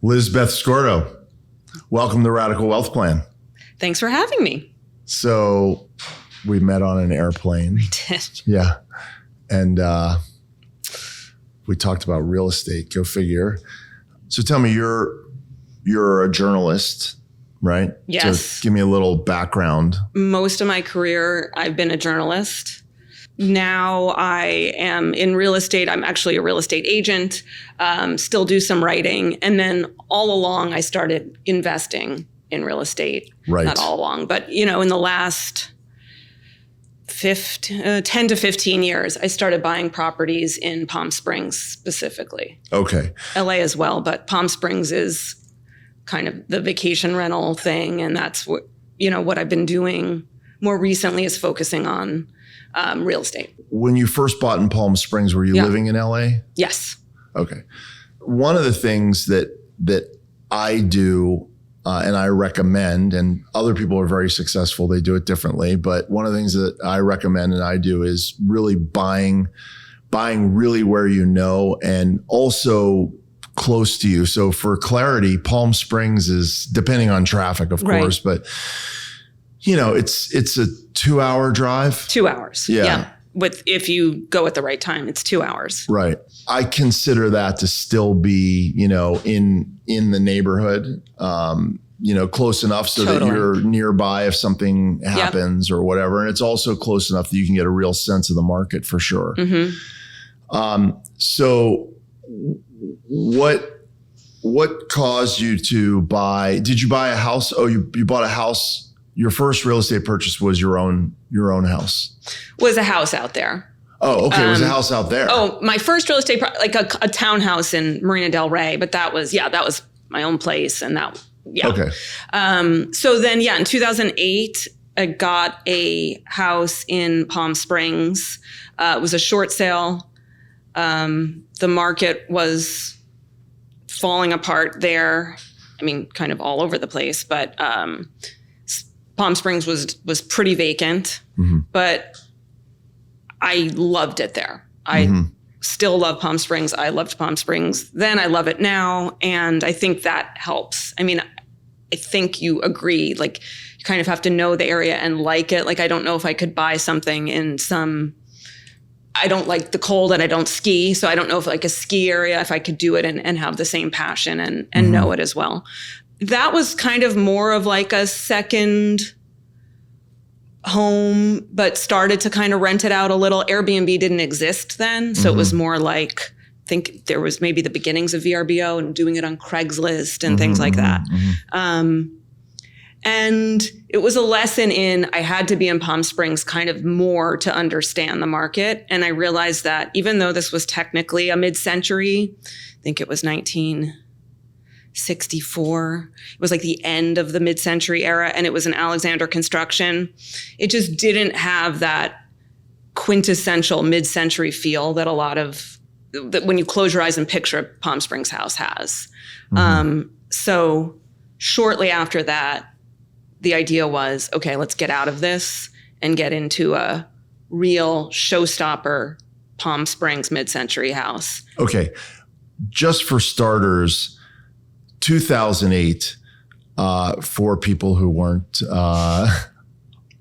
Lizbeth Scordo, welcome to Radical Wealth Plan. Thanks for having me. So we met on an airplane. We did. Yeah. And we talked about real estate, go figure. So tell me, you're a journalist, right? Yes. So give me a little background. Most of my career, I've been a journalist. Now I am in real estate. I'm actually a real estate agent, still do some writing. And then all along, I started investing in real estate. Right. Not all along, but in the last 10 to 15 years, I started buying properties in Palm Springs specifically. Okay. LA as well, but Palm Springs is kind of the vacation rental thing. And that's what I've been doing more recently is focusing on real estate. When you first bought in Palm Springs, were you living in LA? Yes. Okay. One of the things that I do and I recommend, and other people are very successful, they do it differently, but one of the things that I recommend and I do is really buying really where you know and also close to you. So for clarity, Palm Springs is, depending on traffic, of course, but it's a 2-hour drive. 2 hours. Yeah. If you go at the right time, it's 2 hours. Right. I consider that to still be, in the neighborhood, close enough so that you're nearby if something happens or whatever. And it's also close enough that you can get a real sense of the market for sure. Mm-hmm. So what caused you to buy? Did you buy a house? Oh, you bought a house. Your first real estate purchase was your own house. Was a house out there. Oh, okay. It was a house out there. Oh, my first real estate, like a townhouse in Marina del Rey, but that was my own place. And Okay. So then, in 2008, I got a house in Palm Springs. It was a short sale. The market was falling apart there. I mean, kind of all over the place, but, Palm Springs was pretty vacant, but I loved it there. I still love Palm Springs. I loved Palm Springs then. I love it now. And I think that helps. I mean, I think you agree, like you kind of have to know the area and like it. Like, I don't know if I could buy something I don't like the cold and I don't ski. So I don't know if like a ski area, if I could do it and have the same passion and know it as well. That was kind of more of like a second home, but started to kind of rent it out a little. Airbnb didn't exist then. So it was more like, I think there was maybe the beginnings of VRBO and doing it on Craigslist and things like that. And it was a lesson in, I had to be in Palm Springs kind of more to understand the market. And I realized that even though this was technically a mid-century, I think it was 1964. It was like the end of the mid-century era, and it was an Alexander construction. It just didn't have that quintessential mid-century feel that that when you close your eyes and picture a Palm Springs house has. So shortly after that, the idea was, okay, let's get out of this and get into a real showstopper Palm Springs mid-century house. Okay. Just for starters, 2008, for people who weren't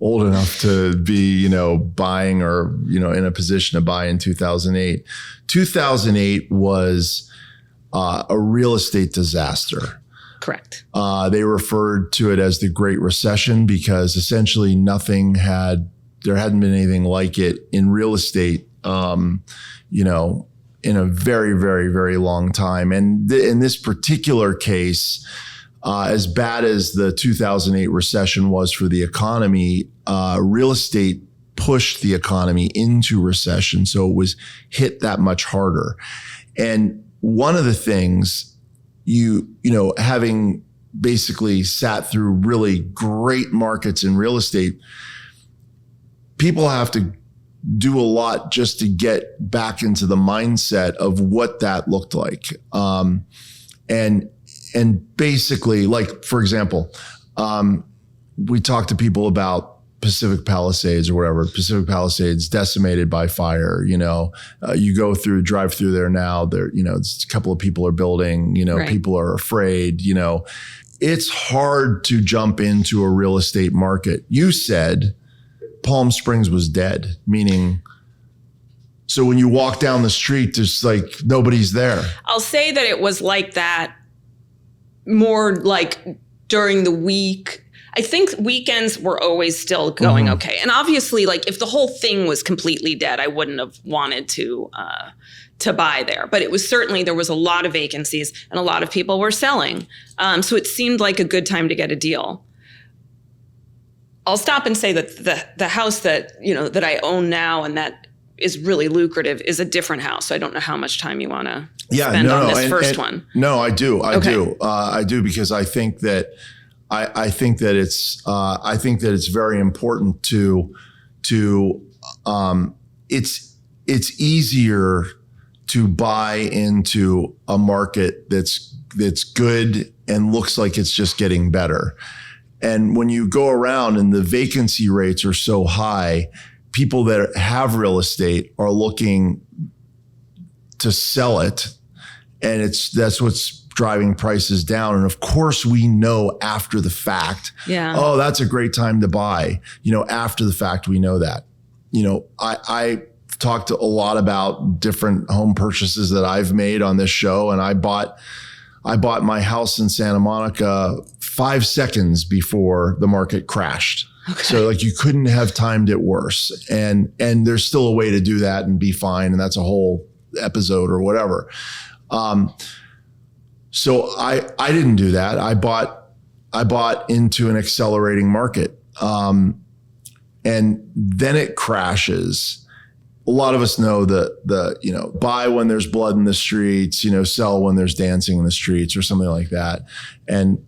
old enough to be, buying or, in a position to buy in 2008. 2008 was a real estate disaster. Correct. They referred to it as the Great Recession because essentially there hadn't been anything like it in real estate, in a very, very, very long time. And in this particular case, as bad as the 2008 recession was for the economy, real estate pushed the economy into recession. So it was hit that much harder. And one of the things having basically sat through really great markets in real estate, people have to do a lot just to get back into the mindset of what that looked like. And basically, like, for example, we talk to people about Pacific Palisades or whatever, Pacific Palisades decimated by fire, you drive through there now, it's a couple of people are building, Right. people are afraid, it's hard to jump into a real estate market. You said Palm Springs was dead, meaning, so when you walk down the street, there's like nobody's there. I'll say that it was like that more like during the week. I think weekends were always still going okay. And obviously, like if the whole thing was completely dead, I wouldn't have wanted to buy there. But it was certainly, there was a lot of vacancies and a lot of people were selling. So it seemed like a good time to get a deal. I'll stop and say that the house that, that I own now and that is really lucrative is a different house. So I don't know how much time you want to spend on this first one. No, I do. I do because I think that I think that it's very important it's easier to buy into a market that's good and looks like it's just getting better. And when you go around and the vacancy rates are so high, people that have real estate are looking to sell it. And that's what's driving prices down. And of course we know after the fact, oh, that's a great time to buy. After the fact, we know that. I talked a lot about different home purchases that I've made on this show. And I bought my house in Santa Monica 5 seconds before the market crashed. Okay. So like you couldn't have timed it worse. And there's still a way to do that and be fine. And that's a whole episode or whatever. So I didn't do that. I bought into an accelerating market. And then it crashes. A lot of us know the buy when there's blood in the streets, sell when there's dancing in the streets or something like that. And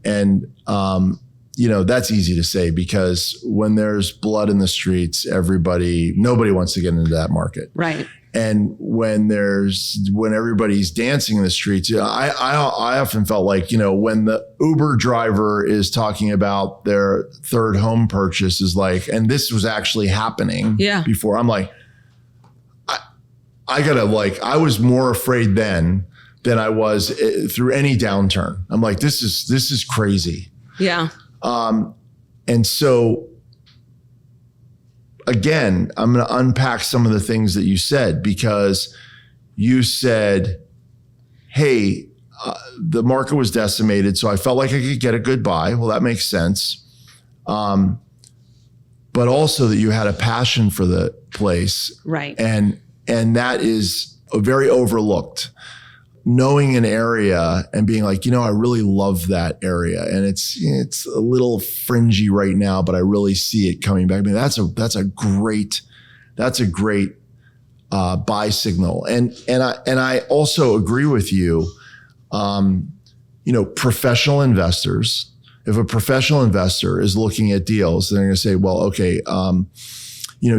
that's easy to say because when there's blood in the streets, nobody wants to get into that market. Right. And when everybody's dancing in the streets, I often felt like, when the Uber driver is talking about their third home purchase is like, and this was actually happening before, I'm like, I was more afraid then than I was through any downturn. I'm like, this is crazy. Yeah. And so again, I'm going to unpack some of the things that you said, because you said, hey, the market was decimated, so I felt like I could get a good buy. Well, that makes sense. But also that you had a passion for the place. Right. And that is very overlooked. Knowing an area and being like, I really love that area, and it's a little fringy right now, but I really see it coming back. I mean, that's a great buy signal. And I also agree with you. Professional investors. If a professional investor is looking at deals, they're going to say, well, okay,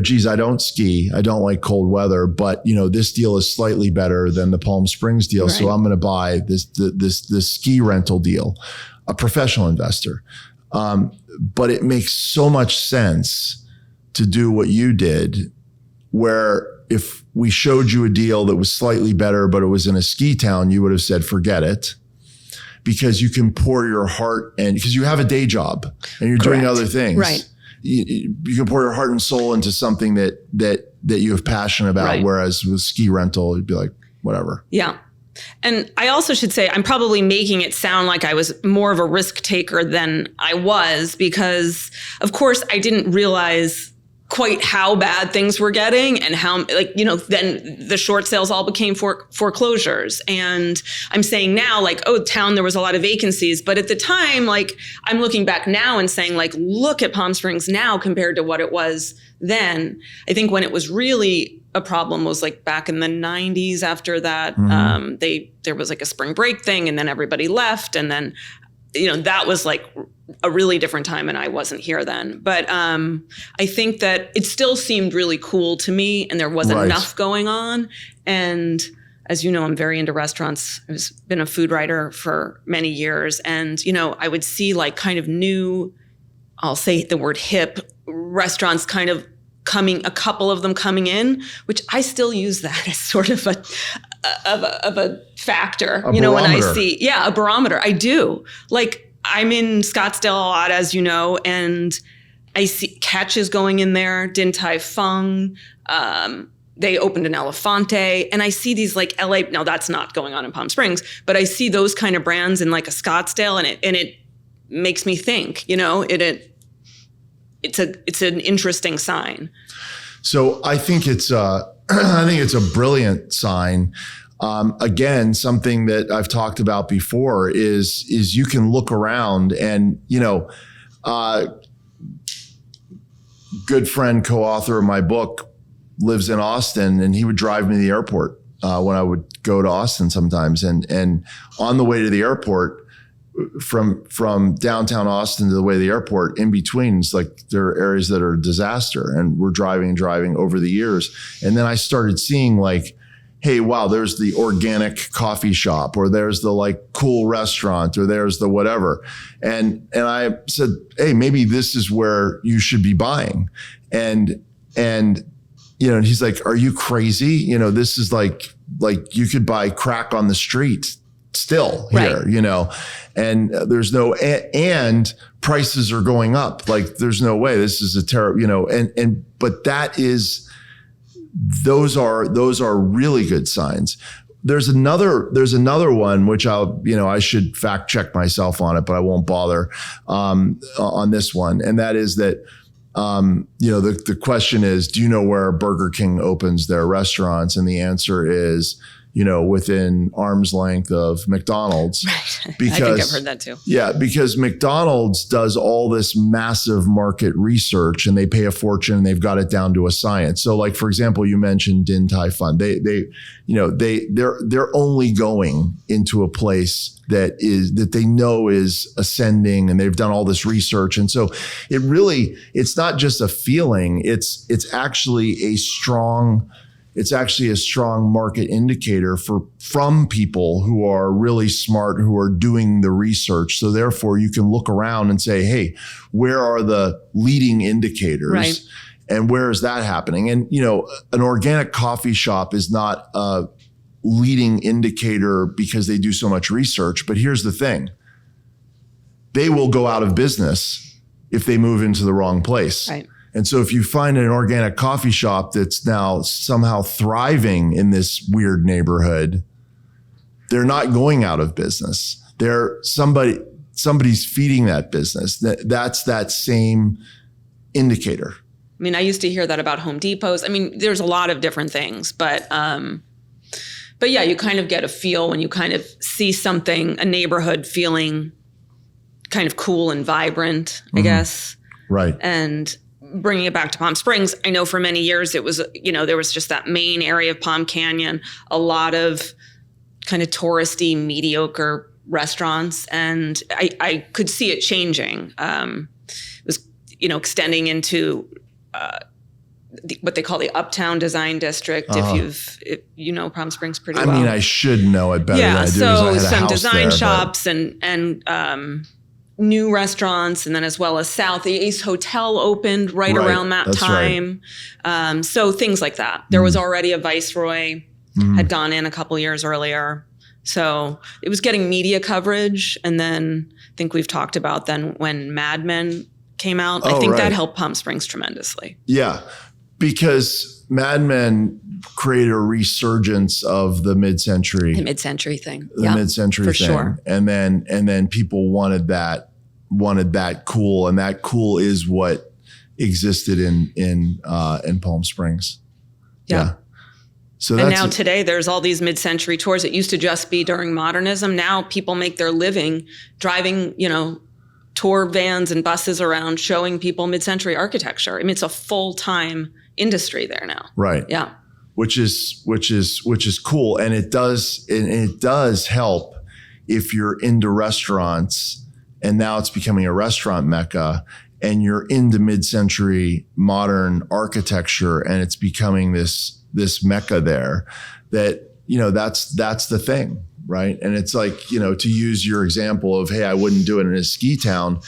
geez, I don't ski. I don't like cold weather, but this deal is slightly better than the Palm Springs deal. Right. So I'm going to buy this ski rental deal, a professional investor. But it makes so much sense to do what you did, where if we showed you a deal that was slightly better, but it was in a ski town, you would have said, forget it. Because you can pour your heart because you have a day job and you're doing other things. Right. You can pour your heart and soul into something that you have passion about. Right. Whereas with ski rental, you'd be like, whatever. Yeah. And I also should say, I'm probably making it sound like I was more of a risk taker than I was, because of course I didn't realize quite how bad things were getting and how, then the short sales all became foreclosures. And I'm saying now, town, there was a lot of vacancies. But at the time, I'm looking back now and saying, look at Palm Springs now compared to what it was then. I think when it was really a problem was back in the 90s. After that, there was a spring break thing, and then everybody left. And then, that was a really different time, and I wasn't here then. But I think that it still seemed really cool to me, and there was enough going on. And as you know, I'm very into restaurants. I've been a food writer for many years. And, I would see kind of new, I'll say the word hip restaurants kind of a couple of them coming in, which I still use that as sort of a factor. When I see, a barometer. I do. Like, I'm in Scottsdale a lot, as you know, and I see Catch is going in there, Din Tai Fung. They opened an Elefante, and I see these like LA. Now that's not going on in Palm Springs, but I see those kind of brands in like a Scottsdale, and it makes me think. It's an interesting sign. So I think it's a brilliant sign. Again, something that I've talked about before is you can look around and, good friend, co-author of my book, lives in Austin, and he would drive me to the airport when I would go to Austin sometimes. And on the way to the airport, from downtown Austin to the way to the airport, in between, it's like there are areas that are a disaster, and we're driving over the years. And then I started seeing like, hey, wow, there's the organic coffee shop, or there's the like cool restaurant, or there's the whatever. And I said, hey, maybe this is where you should be buying. And he's like, are you crazy? This is like you could buy crack on the street still here, right. And there's and prices are going up. Like, there's no way. This is a terrible, but those are really good signs. There's another one, which I should fact check myself on it, but I won't bother, on this one. And that is that, the question is, do you know where Burger King opens their restaurants? And the answer is, within arm's length of McDonald's. Right. Because, I think I've heard that too. Yeah, because McDonald's does all this massive market research, and they pay a fortune, and they've got it down to a science. So, like, for example, you mentioned Din Tai Fung. They're only going into a place that they know is ascending, and they've done all this research. And so it's not just a feeling, it's actually a strong market indicator from people who are really smart, who are doing the research. So therefore you can look around and say, hey, where are the leading indicators? Right. And where is that happening? And, an organic coffee shop is not a leading indicator because they do so much research. But here's the thing. They will go out of business if they move into the wrong place. Right. And so if you find an organic coffee shop that's now somehow thriving in this weird neighborhood, they're not going out of business. Somebody's feeding that business. That's that same indicator. I mean, I used to hear that about Home Depots. I mean, there's a lot of different things, but yeah, you kind of get a feel when you kind of see something, a neighborhood feeling kind of cool and vibrant, I guess. Right. And bringing it back to Palm Springs, I know for many years it was, there was just that main area of Palm Canyon, a lot of kind of touristy, mediocre restaurants. And I could see it changing. It was, extending into what they call the Uptown Design District. If you know Palm Springs pretty well. I mean, I should know it better than I do. So some design shops and new restaurants, and then as well as South. The Ace Hotel opened right around that time. Right. So things like that. There was already a Viceroy, had gone in a couple years earlier. So it was getting media coverage. And then I think we've talked about then when Mad Men came out. I think that helped Palm Springs tremendously. Yeah, because Mad Men created a resurgence of the mid-century. The mid-century thing. The mid-century thing. Sure. And then people wanted that cool, and that cool is what existed in Palm Springs. Yeah. So and now today there's all these mid-century tours. It used to just be during modernism. Now people make their living driving, tour vans and buses around showing people mid-century architecture. I mean, it's a full-time industry there now. Right. Yeah. Which is cool. And it does help if you're into restaurants, and now it's becoming a restaurant mecca, and you're into mid-century modern architecture, and it's becoming this mecca there, that, that's the thing. Right. And it's like, to use your example of, hey, I wouldn't do it in a ski town.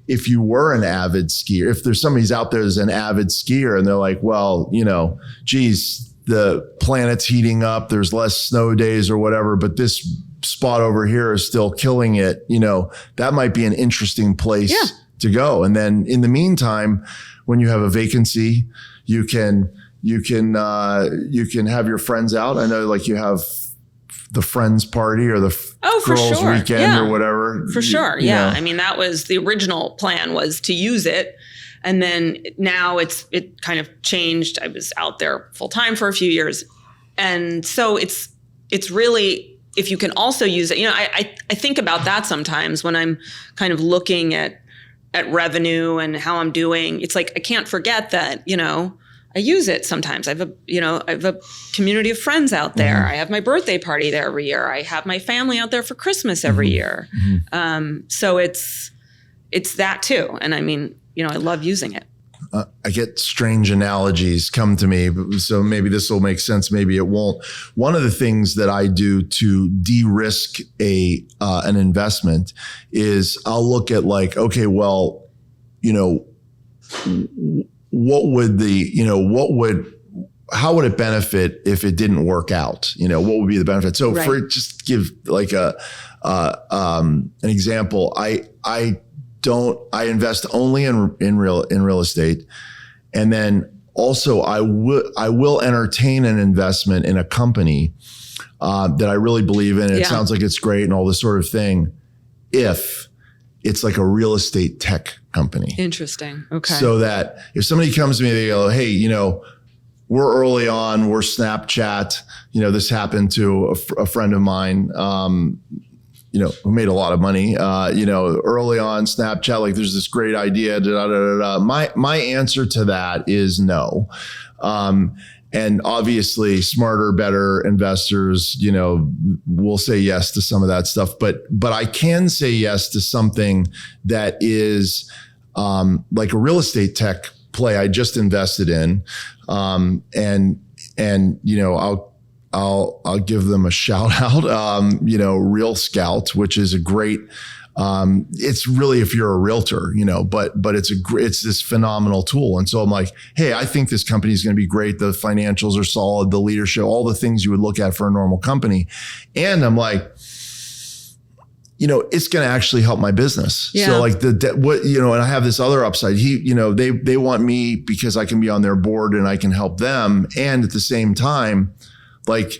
if you were an avid skier, if there's somebody's out there that's an avid skier and they're like, well, geez, the planet's heating up, there's less snow days or whatever, but this spot over here is still killing it. That might be an interesting place to go. And then in the meantime, when you have a vacancy, you can have your friends out. I know like you have the friends party or the girls weekend or whatever. For sure. Yeah. I mean, that was the original plan, was to use it. And then now it kind of changed. I was out there full time for a few years. And so it's really, if you can also use it, I think about that sometimes when I'm kind of looking at revenue and how I'm doing. It's like, I can't forget that, I use it sometimes. I have a community of friends out there. Mm-hmm. I have my birthday party there every year. I have my family out there for Christmas every year. Mm-hmm. So it's that too. And I mean, I love using it. I get strange analogies come to me, so maybe this will make sense, maybe it won't. One of the things that I do to de-risk an investment is I'll look at like, okay, well, how would it benefit if it didn't work out? What would be the benefit? So for just give like an example, I invest only in real estate. And then also I will entertain an investment in a company that I really believe in. It sounds like it's great and all this sort of thing, if it's like a real estate tech company. Interesting. Okay. So that if somebody comes to me, they go, hey, we're early on, we're Snapchat. This happened to a friend of mine, who made a lot of money, early on Snapchat, like there's this great idea. My answer to that is no. And obviously smarter, better investors, will say yes to some of that stuff, but I can say yes to something that is, like a real estate tech play I just invested in. I'll give them a shout out, Real Scout, which is a great, it's really, if you're a realtor, but it's this phenomenal tool. And so I'm like, hey, I think this company is going to be great. The financials are solid, the leadership, all the things you would look at for a normal company. And I'm like, it's going to actually help my business. Yeah. So like and I have this other upside. They want me because I can be on their board and I can help them. And at the same time, like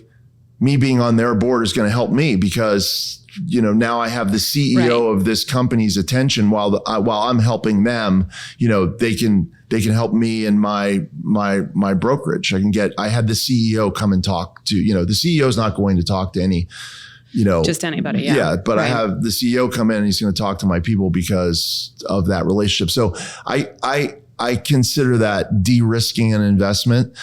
me being on their board is going to help me because, now I have the CEO of this company's attention while I'm helping them, they can help me in my brokerage. I had the CEO come and talk to, the CEO is not going to talk to any, just anybody. Yeah. Yeah. But I have the CEO come in and he's going to talk to my people because of that relationship. So I consider that de-risking an investment.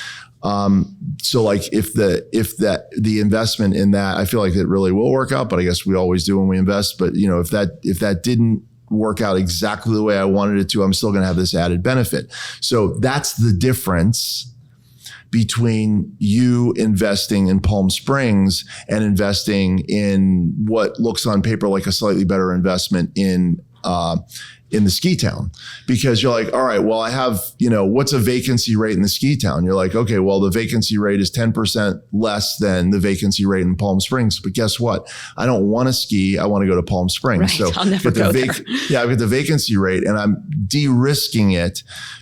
So like if the investment in that, I feel like it really will work out, but I guess we always do when we invest. But if that didn't work out exactly the way I wanted it to, I'm still going to have this added benefit. So that's the difference between you investing in Palm Springs and investing in what looks on paper like a slightly better investment in the ski town, because you're like, all right, well, I have, what's a vacancy rate in the ski town? You're like, okay, well, the vacancy rate is 10% less than the vacancy rate in Palm Springs. But guess what? I don't want to ski. I want to go to Palm Springs. Right, so I'll never go there. Yeah, I've got the vacancy rate and I'm de-risking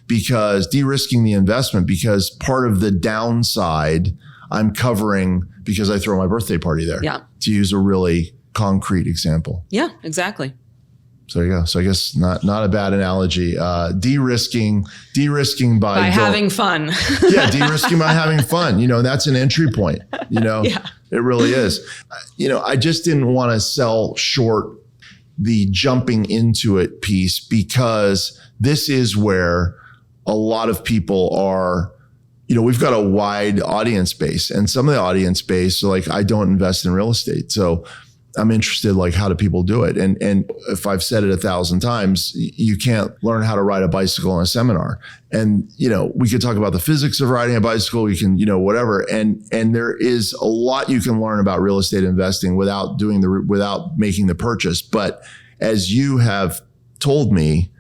the investment because part of the downside I'm covering because I throw my birthday party there. Yeah. To use a really concrete example. Yeah, exactly. So there you go. So I guess not a bad analogy. De-risking by having fun. Yeah, de-risking by having fun. That's an entry point. Yeah. It really is. I just didn't want to sell short the jumping into it piece because this is where a lot of people are. We've got a wide audience base, and some of the audience base, so like I don't invest in real estate, so I'm interested, like, how do people do it? And if I've said it 1,000 times, you can't learn how to ride a bicycle in a semanar. And, we could talk about the physics of riding a bicycle. We can, whatever. And there is a lot you can learn about real estate investing without making the purchase. But as you have told me,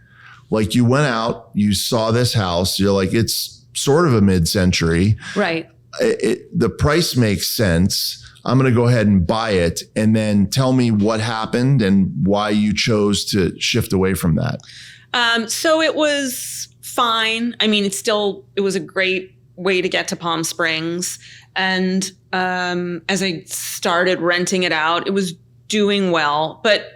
Like you went out, you saw this house, you're like, it's sort of a mid-century. Right. The price makes sense. I'm going to go ahead and buy it. And then tell me what happened and why you chose to shift away from that. So it was fine. I mean, it was a great way to get to Palm Springs. And as I started renting it out, it was doing well, but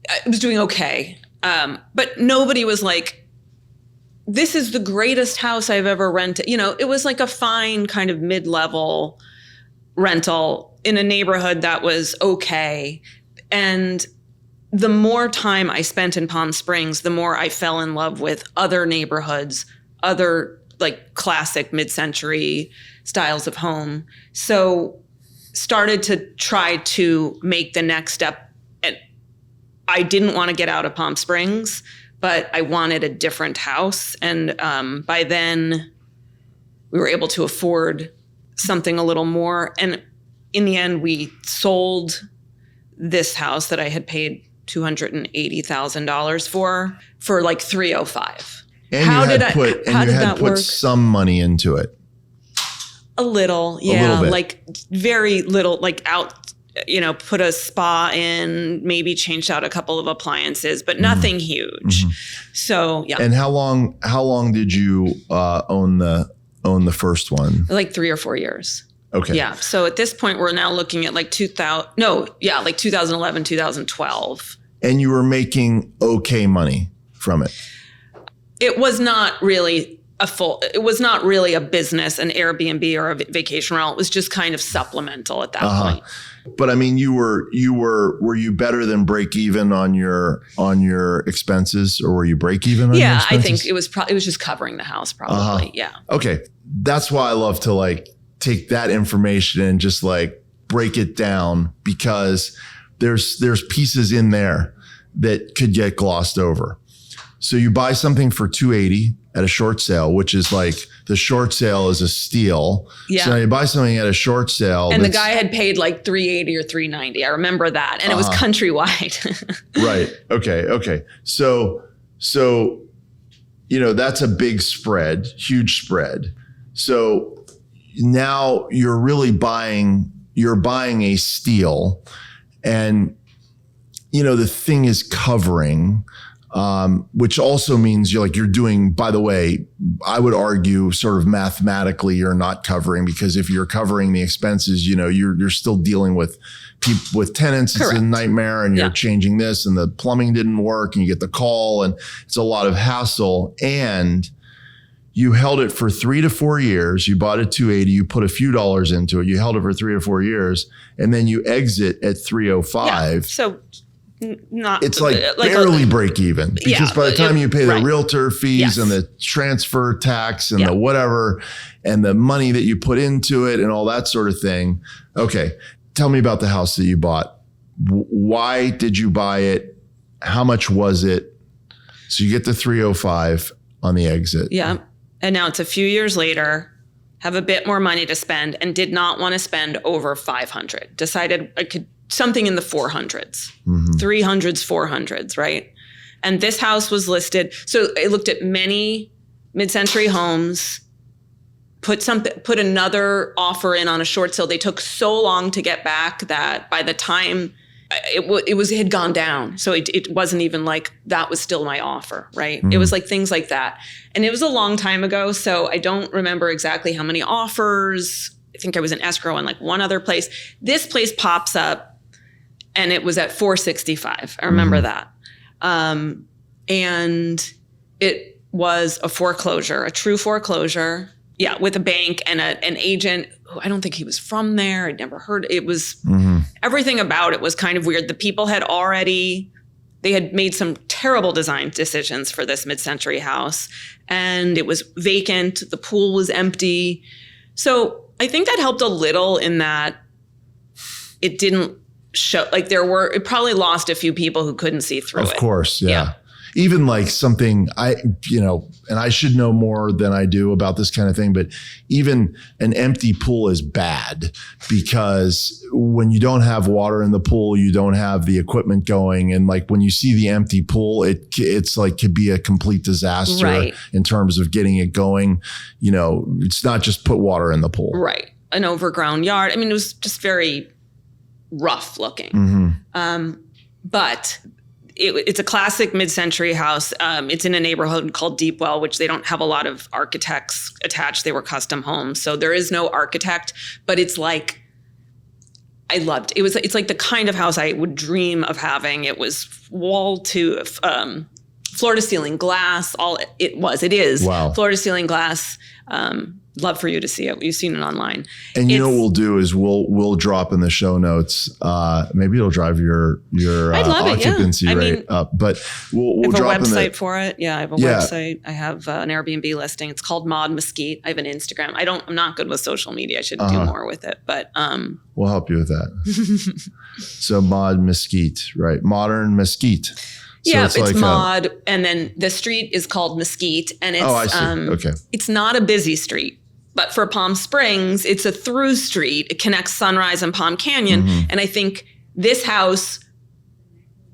it was doing okay. But nobody was like, this is the greatest house I've ever rented. You know, it was like a fine kind of mid-level rental in a neighborhood that was okay. And the more time I spent in Palm Springs, the more I fell in love with other neighborhoods, other like classic mid-century styles of home. So started to try to make the next step. And I didn't want to get out of Palm Springs, but I wanted a different house. And by then we were able to afford something a little more. And in the end, we sold this house that I had paid $280,000 for like $305. And how did that put some money into it? A little, yeah. A little bit. Like very little, like out, you know, put a spa in, maybe changed out a couple of appliances, but nothing huge. Mm-hmm. So yeah. And how long did you own the first one? Like 3 or 4 years. Okay. Yeah. So at this point, we're now looking at like 2011, 2012. And you were making okay money from it. It was not really a business, an Airbnb or a vacation rental. It was just kind of supplemental at that point. But I mean, were you better than break even on your expenses, or were you break even on your expenses? Yeah, I think it was just covering the house probably. Yeah. Okay. That's why I love to like take that information and just like break it down, because there's pieces in there that could get glossed over. So you buy something for $280 at a short sale, which is like the short sale is a steal. Yeah. So now you buy something at a short sale. And the guy had paid like $380 or $390. I remember that. And it was countrywide. Right. Okay. So, you know, that's a big spread, huge spread. So now you're really buying a steal, and, you know, the thing is covering, which also means you're doing, by the way, I would argue sort of mathematically you're not covering, because if you're covering the expenses, you know, you're still dealing with people, with tenants. Correct. It's a nightmare, and you're changing this, and the plumbing didn't work, and you get the call, and it's a lot of hassle. And you held it for 3 to 4 years. You bought it $280. You put a few dollars into it. You held it for 3 or 4 years, and then you exit at $305. Yeah. So not, it's like barely break even, because by the time you pay the realtor fees and the transfer tax and the whatever, and the money that you put into it and all that sort of thing. Okay. Tell me about the house that you bought. Why did you buy it? How much was it? So you get the 305 on the exit. Yeah. And now it's a few years later, have a bit more money to spend, and did not want to spend over 500. Decided I could something in the 400s, 300s, 400s, right? And this house was listed. So I looked at many mid-century homes, put another offer in on a short sale. They took so long to get back that by the time it had gone down. So it wasn't even like that was still my offer, right? It was like things like that. And it was a long time ago, so I don't remember exactly how many offers. I think I was in escrow in like one other place. This place pops up, and it was at $465. I remember that. And it was a foreclosure, a true foreclosure. Yeah, with a bank and an agent who I don't think he was from there. I'd never heard. It was everything about it was kind of weird. The people they had made some terrible design decisions for this mid-century house, and it was vacant. The pool was empty. So I think that helped a little in that it didn't show, like it probably lost a few people who couldn't see through it. Of course, yeah. even like something and I should know more than I do about this kind of thing, but even an empty pool is bad because when you don't have water in the pool, you don't have the equipment going. And like when you see the empty pool, it's like could be a complete disaster in terms of getting it going. It's not just put water in the pool. Right. An overgrown yard. I mean, it was just very rough looking. But it's a classic mid-century house. It's in a neighborhood called Deepwell, which they don't have a lot of architects attached. They were custom homes. So there is no architect, but it's like, I loved it. It's like the kind of house I would dream of having. It was wall to floor to ceiling glass. It is floor to ceiling glass. Love for you to see it. You've seen it online. And what we'll do is we'll drop in the show notes. Maybe it'll drive your occupancy rate up. But we'll drop a website for it. Yeah, I have a website. I have an Airbnb listing. It's called Mod Mesquite. I have an Instagram. I'm not good with social media. I should do more with it. But we'll help you with that. So Mod Mesquite, right? Modern Mesquite. So it's like Mod, and then the street is called Mesquite, and it's I see. Okay. It's not a busy street. But for Palm Springs, it's a through street. It connects Sunrise and Palm Canyon. And I think this house,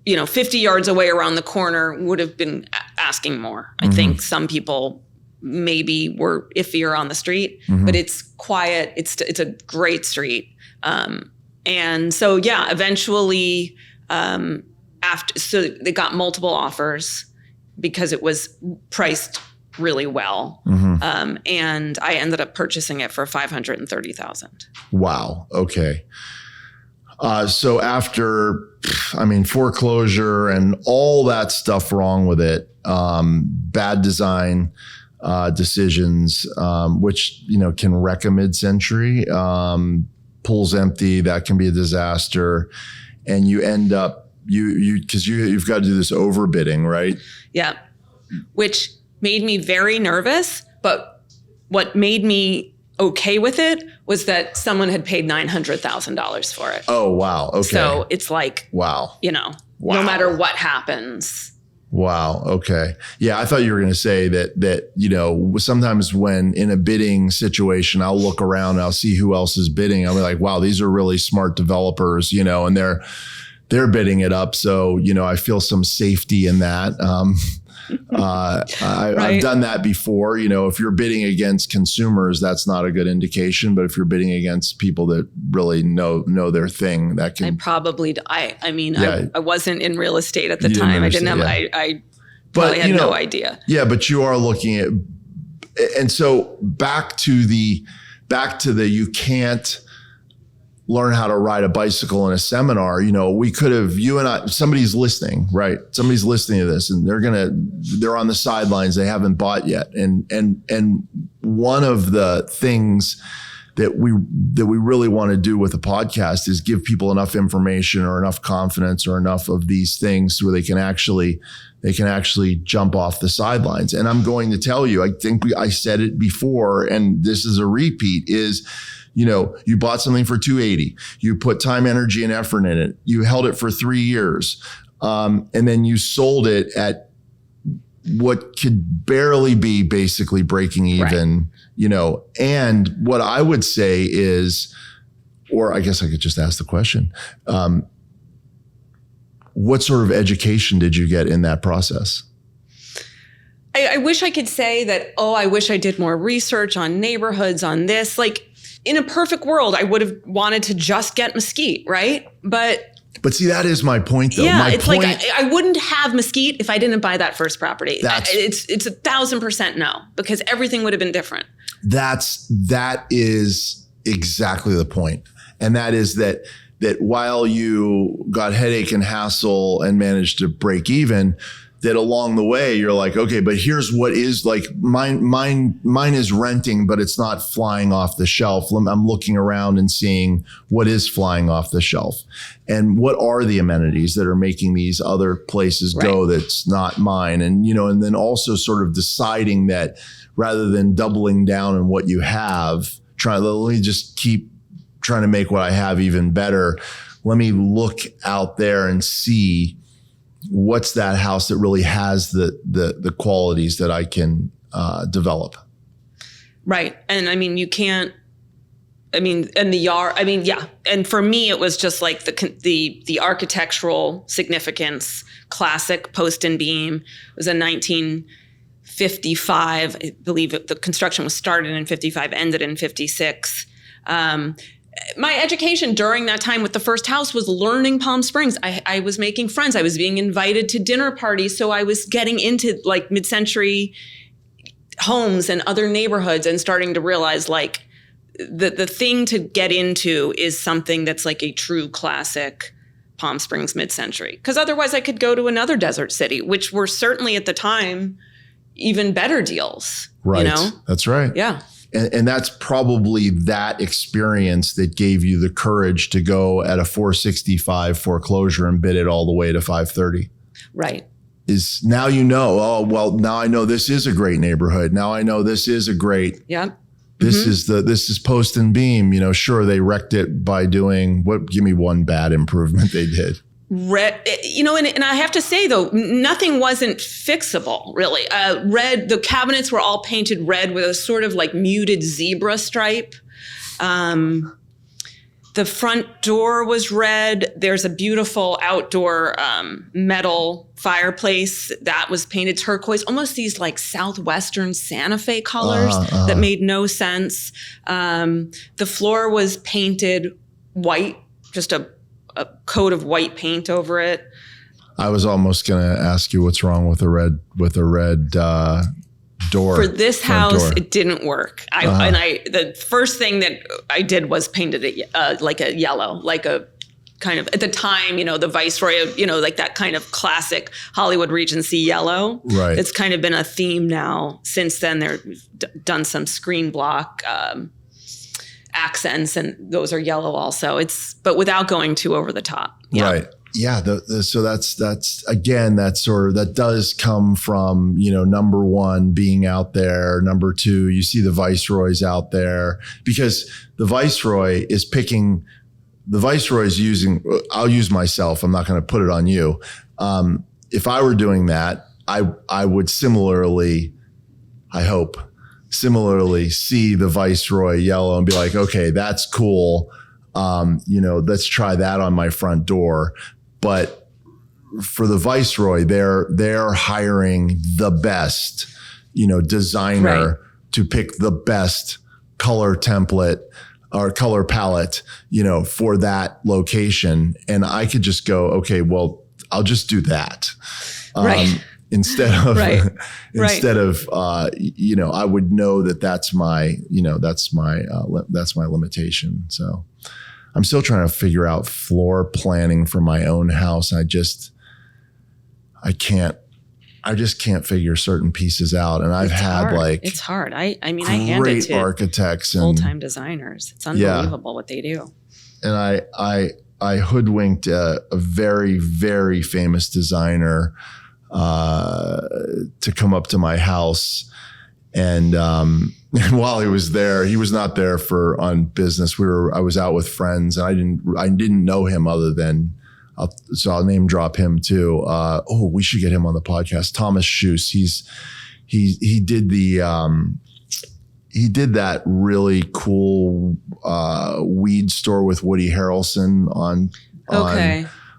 50 yards away around the corner would have been asking more. I think some people maybe were iffier on the street, but it's quiet. It's a great street. And so, eventually, so they got multiple offers because it was priced really well. And I ended up purchasing it for $530,000. Wow. Okay. So after, foreclosure and all that stuff wrong with it, bad design, decisions, which, can wreck a mid-century, pool's empty, that can be a disaster. And you end up, you've got to do this overbidding, right? Yeah. Which made me very nervous, but what made me okay with it was that someone had paid $900,000 for it. Oh, wow. Okay. So it's like, wow. No matter what happens. Wow. Okay. Yeah. I thought you were going to say that, sometimes when in a bidding situation, I'll look around and I'll see who else is bidding. I'll be like, wow, these are really smart developers, and they're bidding it up. So, I feel some safety in that. I've done that before. If you're bidding against consumers, that's not a good indication. But if you're bidding against people that really know their thing, that can. I wasn't in real estate at the time. I didn't have. I probably had no idea. Yeah, but you are looking at, and so back to the you can't learn how to ride a bicycle in a seminar. We could have, you and I, somebody's listening, right? Somebody's listening to this and they're on the sidelines. They haven't bought yet. And one of the things that we really want to do with a podcast is give people enough information or enough confidence or enough of these things where they can actually jump off the sidelines. And I'm going to tell you, I think I said it before, and this is a repeat, is, you bought something for $280. You put time, energy, and effort in it. You held it for 3 years. And then you sold it at what could barely be basically breaking even, and what I would say is, or I guess I could just ask the question, what sort of education did you get in that process? I wish I could say that, I wish I did more research on neighborhoods, on this. Like, in a perfect world, I would have wanted to just get Mesquite, right? But see, that is my point, though. Yeah, like I wouldn't have Mesquite if I didn't buy that first property. It's 1,000% no, because everything would have been different. That is exactly the point, and that is that while you got headache and hassle and managed to break even, that along the way you're like, okay, but here's what is like mine is renting, but it's not flying off the shelf. I'm looking around and seeing what is flying off the shelf and what are the amenities that are making these other places go that's not mine. And, and then also sort of deciding that rather than doubling down on what you have, let me just keep trying to make what I have even better. Let me look out there and see what's that house that really has the qualities that I can develop. Right. And I mean, you can't, I mean, and the yard, I mean, yeah. And for me, it was just like the architectural significance, classic post and beam. It was a 1955, I believe the construction was started in 55, ended in 56. My education during that time with the first house was learning Palm Springs. I was making friends. I was being invited to dinner parties. So I was getting into like mid-century homes and other neighborhoods and starting to realize like the thing to get into is something that's like a true classic Palm Springs mid-century. Because otherwise I could go to another desert city, which were certainly at the time even better deals. Right. You know? That's right. Yeah. And that's probably that experience that gave you the courage to go at a 465 foreclosure and bid it all the way to 530. Right. Is now you know, oh, well, now I know this is a great neighborhood. Now I know this is a great, yeah. This is post and beam. You know, sure, they wrecked it by doing give me one bad improvement they did. Red, you know, and I have to say though, nothing wasn't fixable really. The cabinets were all painted red with a sort of like muted zebra stripe. The front door was red. There's a beautiful outdoor metal fireplace that was painted turquoise, almost these like Southwestern Santa Fe colors that made no sense. The floor was painted white, just a coat of white paint over it. I was almost going to ask you what's wrong with a red door. For this house, it didn't work. The first thing that I did was painted it like a yellow, like a kind of, at the time, you know, the Viceroy, you know, like that kind of classic Hollywood Regency yellow. Right. It's kind of been a theme now. Since then, we've done some screen block accents, and those are yellow also. But without going too over the top. Yeah. Right. Yeah. So that's again, that does come from, you know, number one, being out there. Number two, you see the Viceroys out there because the Viceroy is using, I'll use myself. I'm not going to put it on you. If I were doing that, I would similarly see the Viceroy yellow and be like, okay, that's cool. You know, let's try that on my front door. But for the Viceroy, they're hiring the best, you know, designer to pick the best color template or color palette, you know, for that location. And I could just go, okay, well, I'll just do that. Instead of, you know, I would know that's my limitation. So I'm still trying to figure out floor planning for my own house. I just can't figure certain pieces out. And I've had it's hard. I mean, I hand it to architects and full-time designers. It's unbelievable what they do. And I hoodwinked a very, very famous designer to come up to my house. And while he was there, he was not there on business. I was out with friends, and I didn't know him other than, so I'll name drop him too. We should get him on the podcast. Thomas Schuss. He did that really cool weed store with Woody Harrelson on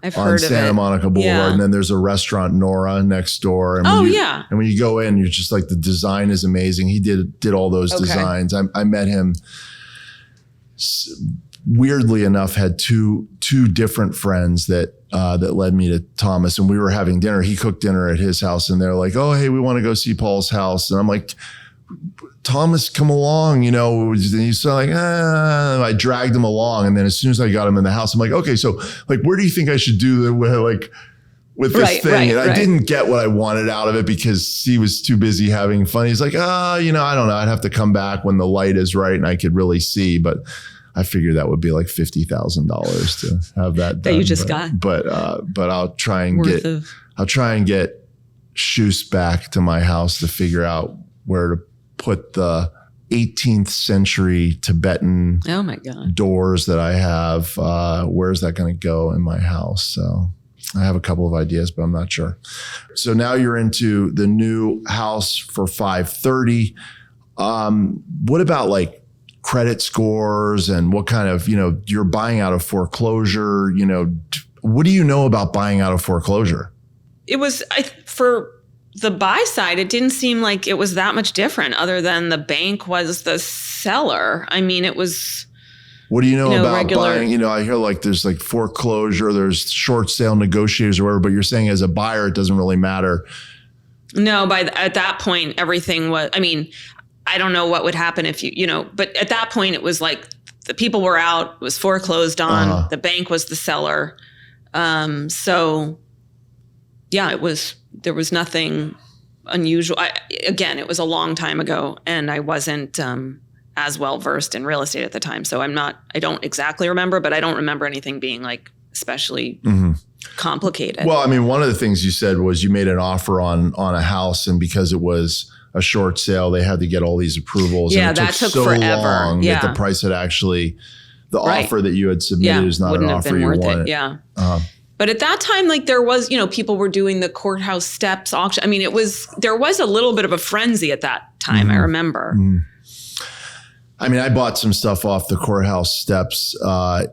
I've heard of Santa Monica Boulevard. And then there's a restaurant, Nora, next door. And and when you go in, you're just like, the design is amazing. He did all those designs. I met him, weirdly enough, had two different friends that led me to Thomas, and we were having dinner. He cooked dinner at his house, and they're like, oh, hey, we want to go see Paul's house. And I'm like, Thomas, come along, you know. And he's like, I dragged him along. And then as soon as I got him in the house, I'm like, okay, so like, where do you think I should do with this thing? And I didn't get what I wanted out of it because he was too busy having fun. He's like, you know, I don't know. I'd have to come back when the light is right and I could really see. But I figured that would be like $50,000 to have that done. That you just got. But I'll try and get Schuss back to my house to figure out where to put the 18th century Tibetan doors that I have. Where's that going to go in my house? So I have a couple of ideas, but I'm not sure. So now you're into the new house for 530. What about like credit scores and what kind of, you're buying out of foreclosure, what do you know about buying out of foreclosure? It was, for the buy side, it didn't seem like it was that much different other than the bank was the seller. I mean, it was... What do you know about regular buying? I hear like there's like foreclosure, there's short sale negotiators or whatever, but you're saying as a buyer, it doesn't really matter. No, at that point, everything was, I don't know what would happen if but at that point it was like the people were out, it was foreclosed on, the bank was the seller. So yeah, there was nothing unusual. Again, it was a long time ago and I wasn't, as well versed in real estate at the time. So I don't exactly remember, but I don't remember anything being like especially complicated. Well, one of the things you said was you made an offer on a house, and because it was a short sale, they had to get all these approvals. Yeah, and that took so forever. Long that the price had actually, offer that you had submitted is not an offer you wanted. Yeah. But at that time, like there was, people were doing the courthouse steps auction. There was a little bit of a frenzy at that time. I remember. I bought some stuff off the courthouse steps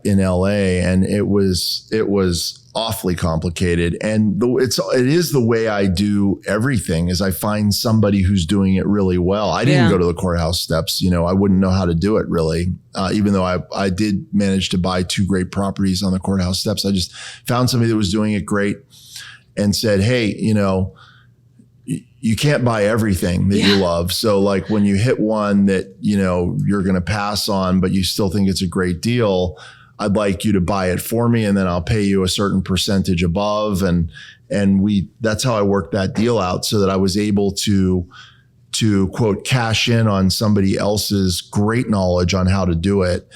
in LA, and it was awfully complicated. And it is the way I do everything is I find somebody who's doing it really well. I didn't go to the courthouse steps. I wouldn't know how to do it really. Even though I did manage to buy 2 great properties on the courthouse steps. I just found somebody that was doing it great and said, hey, you can't buy everything that you love. So like when you hit one that, you're going to pass on, but you still think it's a great deal, I'd like you to buy it for me. And then I'll pay you a certain percentage above. And that's how I worked that deal out so that I was able to quote, cash in on somebody else's great knowledge on how to do it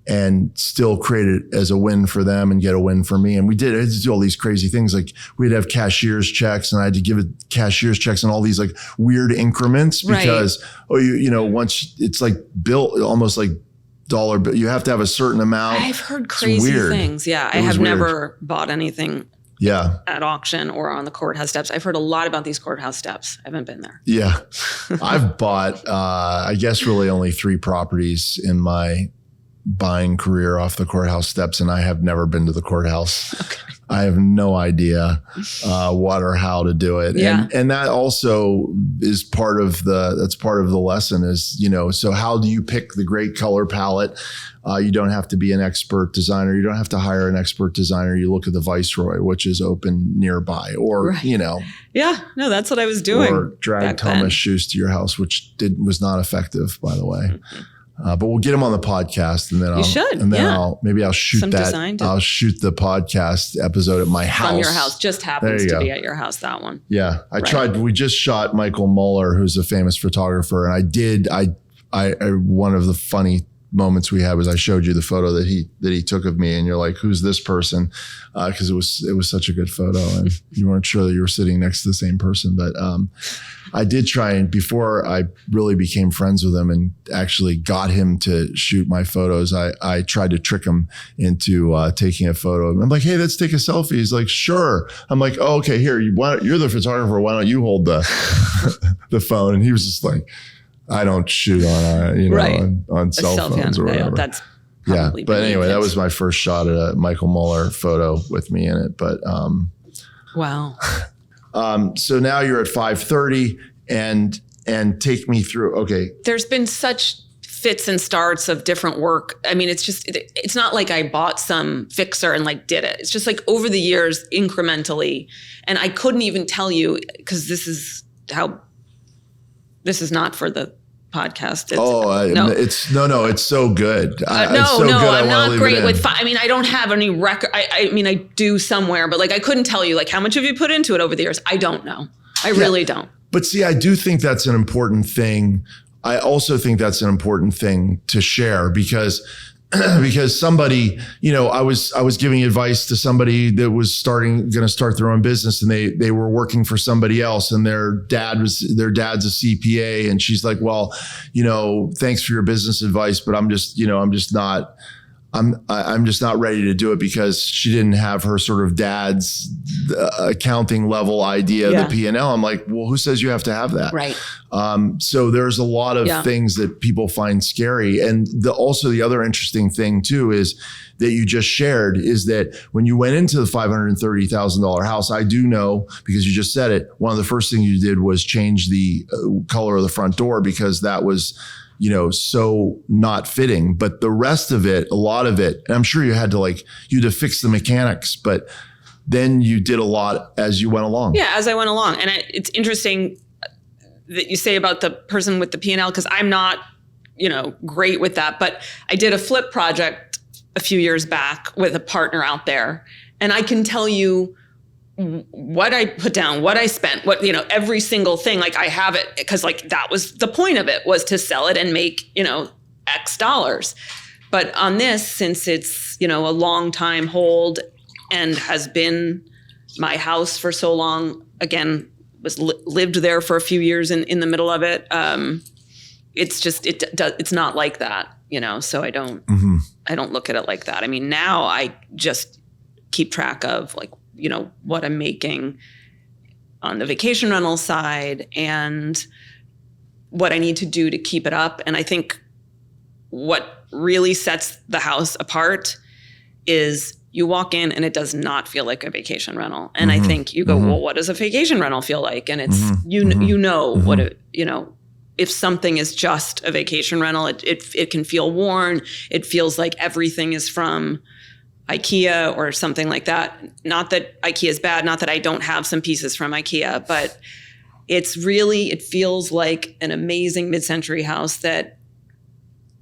and still create it as a win for them and get a win for me. And I had to do all these crazy things. Like we'd have cashier's checks and I had to give it cashier's checks and all these like weird increments because, once it's like built almost like dollar, but you have to have a certain amount. I've heard crazy things. Yeah. I have never bought anything at auction or on the courthouse steps. I've heard a lot about these courthouse steps. I haven't been there. Yeah. I've bought, I guess really only 3 properties in my buying career off the courthouse steps, and I have never been to the courthouse. Okay. I have no idea what or how to do it. Yeah. And that also is part of the lesson is, so how do you pick the great color palette? You don't have to be an expert designer. You don't have to hire an expert designer. You look at the Viceroy, which is open nearby, or, Yeah, no, that's what I was doing. Or drag Thomas Shoes to your house, which was not effective, by the way. Mm-hmm. But we'll get him on the podcast, and then I'll shoot I'll shoot the podcast episode at my house. From your house, just happens to be at your house. That one. Yeah, I tried. We just shot Michael Muller, who's a famous photographer, and I one of the funny moments we had was I showed you the photo that he took of me, and you're like, who's this person? Because it was such a good photo, and you weren't sure that you were sitting next to the same person. But I did try, and before I really became friends with him and actually got him to shoot my photos, I tried to trick him into taking a photo. I'm like, hey, let's take a selfie. He's like, sure. I'm like, oh, okay, here, you're the photographer. Why don't you hold the the phone? And he was just like, I don't shoot on on cell phones or whatever. That's probably but anyway, that was my first shot at a Michael Muller photo with me in it. But wow. So now you're at 530 and take me through. Okay. There's been such fits and starts of different work. It's not like I bought some fixer and like did it. It's just like over the years incrementally. And I couldn't even tell you because this is not for the podcast. It's so good. I'm not great with, I don't have any record. I do somewhere, but like, I couldn't tell you like, how much have you put into it over the years? I don't know. I really don't. But see, I do think that's an important thing. I also think that's an important thing to share because somebody, I was giving advice to somebody that was going to start their own business, and they were working for somebody else, and their dad's a CPA, and she's like, well, thanks for your business advice, but I'm just not I'm just not ready to do it because she didn't have her sort of dad's accounting level idea of the P&L. I'm like, well, who says you have to have that? Right. So there's a lot of things that people find scary. And also the other interesting thing too is that you just shared is that when you went into the $530,000 house, I do know, because you just said it, one of the first things you did was change the color of the front door because that was, so not fitting. But the rest of it, a lot of it, and I'm sure you had to fix the mechanics, but then you did a lot as you went along. Yeah, as I went along. And it's interesting that you say about the person with the P&L, because I'm not, great with that. But I did a flip project a few years back with a partner out there. And I can tell you what I put down, what I spent, every single thing. Like I have it because that was the point of it, was to sell it and make, X dollars. But on this, since it's, a long time hold and has been my house for so long, again, lived there for a few years in the middle of it. It's not like that, so I don't look at it like that. I mean, now I just keep track of what I'm making on the vacation rental side and what I need to do to keep it up. And I think what really sets the house apart is you walk in and it does not feel like a vacation rental. And I think you go, well, what does a vacation rental feel like? And it's, what it, if something is just a vacation rental, it can feel worn. It feels like everything is from IKEA or something like that. Not that IKEA is bad, not that I don't have some pieces from IKEA, but it feels like an amazing mid-century house that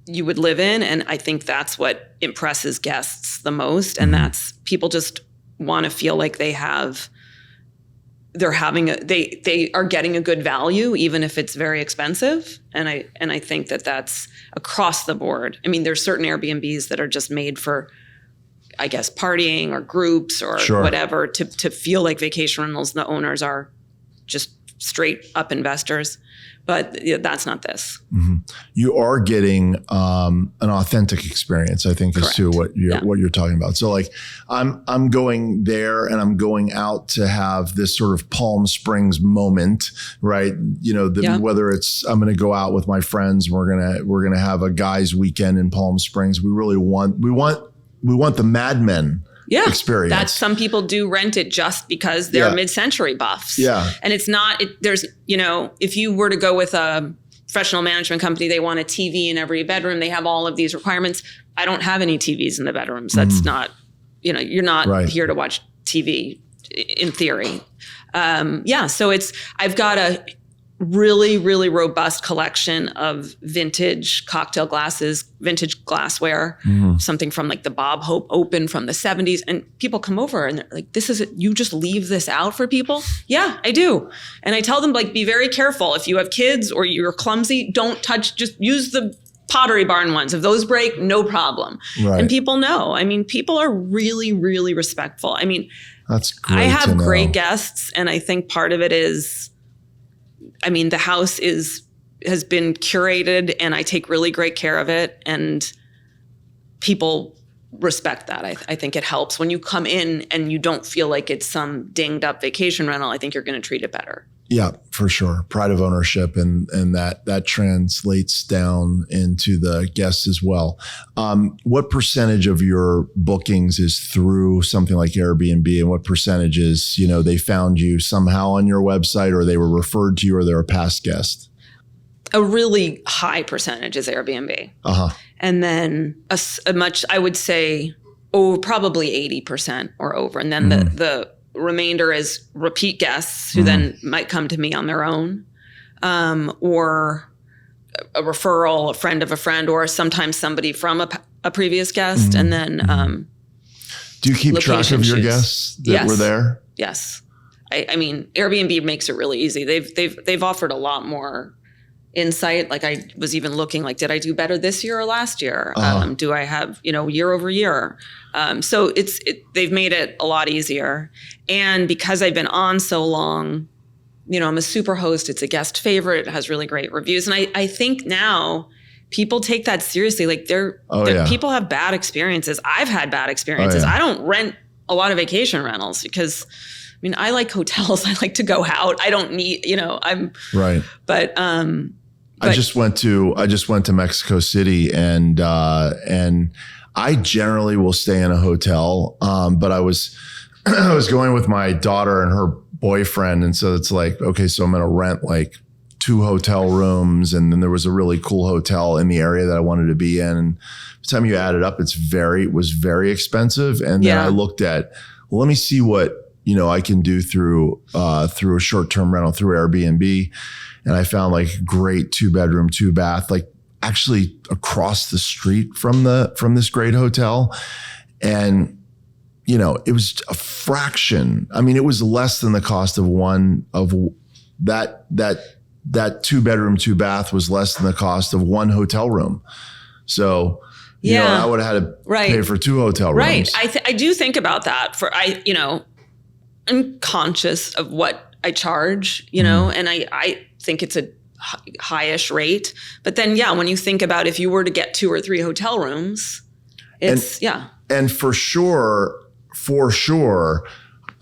you would live in. And I think that's what impresses guests the most. And that's, people just want to feel like they are getting a good value, even if it's very expensive. And I think that's across the board. I mean, there's certain Airbnbs that are just made for, I guess, partying or groups or whatever, to feel like vacation rentals. The owners are just straight up investors, but that's not this. You are getting an authentic experience, I think. Correct. Is to what you're talking about. So I'm going there and I'm going out to have this sort of Palm Springs moment, right? Whether it's, I'm going to go out with my friends, we're going to have a guys weekend in Palm Springs. We really want the Mad Men experience. That some people do rent it just because they're mid-century buffs. Yeah. And it's not, if you were to go with a professional management company, they want a TV in every bedroom. They have all of these requirements. I don't have any TVs in the bedrooms. That's not, you're not here to watch TV in theory. So I've got a really, really robust collection of vintage cocktail glasses, vintage glassware, something from the Bob Hope Open from the 70s. And people come over and they're like, you just leave this out for people? Yeah, I do. And I tell them, be very careful. If you have kids or you're clumsy, don't touch, just use the Pottery Barn ones. If those break, no problem. Right. And people know. I mean, people are really, really respectful. I mean, that's great. I have great guests. And I think part of it is, the house has been curated and I take really great care of it, and people respect that. I think it helps when you come in and you don't feel like it's some dinged up vacation rental. I think you're going to treat it better. Yeah, for sure. Pride of ownership, and that translates down into the guests as well. What percentage of your bookings is through something like Airbnb, and what percentage is, they found you somehow on your website, or they were referred to you, or they're a past guest? A really high percentage is Airbnb. And then I would say, probably 80% or over. And then the remainder is repeat guests who then might come to me on their own, or a referral, a friend of a friend, or sometimes somebody from a previous guest. And then do you keep track of your guests that were there? Yes. I mean, Airbnb makes it really easy. They've offered a lot more insight. I was even looking, did I do better this year or last year? Do I have, year over year? So they've made it a lot easier. And because I've been on so long, I'm a super host. It's a guest favorite. It has really great reviews. And I think now people take that seriously. Like people have bad experiences. I've had bad experiences. I don't rent a lot of vacation rentals because I mean, I like hotels. I like to go out. I don't need, I'm right. But I just went to Mexico City and I generally will stay in a hotel. But I was going with my daughter and her boyfriend. And so it's like, okay, so I'm going to rent like 2 hotel rooms. And then there was a really cool hotel in the area that I wanted to be in. And by the time you add it up, it was very expensive. And then I looked at, well, let me see what, I can do through a short-term rental through Airbnb. And I found like great 2-bedroom, 2-bath, like actually across the street from this great hotel. And, it was a fraction. I mean, it was less than the cost of one of that 2-bedroom, 2-bath was less than the cost of one hotel room. So, I would have had to pay for 2 hotel rooms. Right. I do think about that I'm conscious of what I charge, and I think it's a high-ish rate. But then, when you think about if you were to get 2 or 3 hotel rooms, it's, And for sure,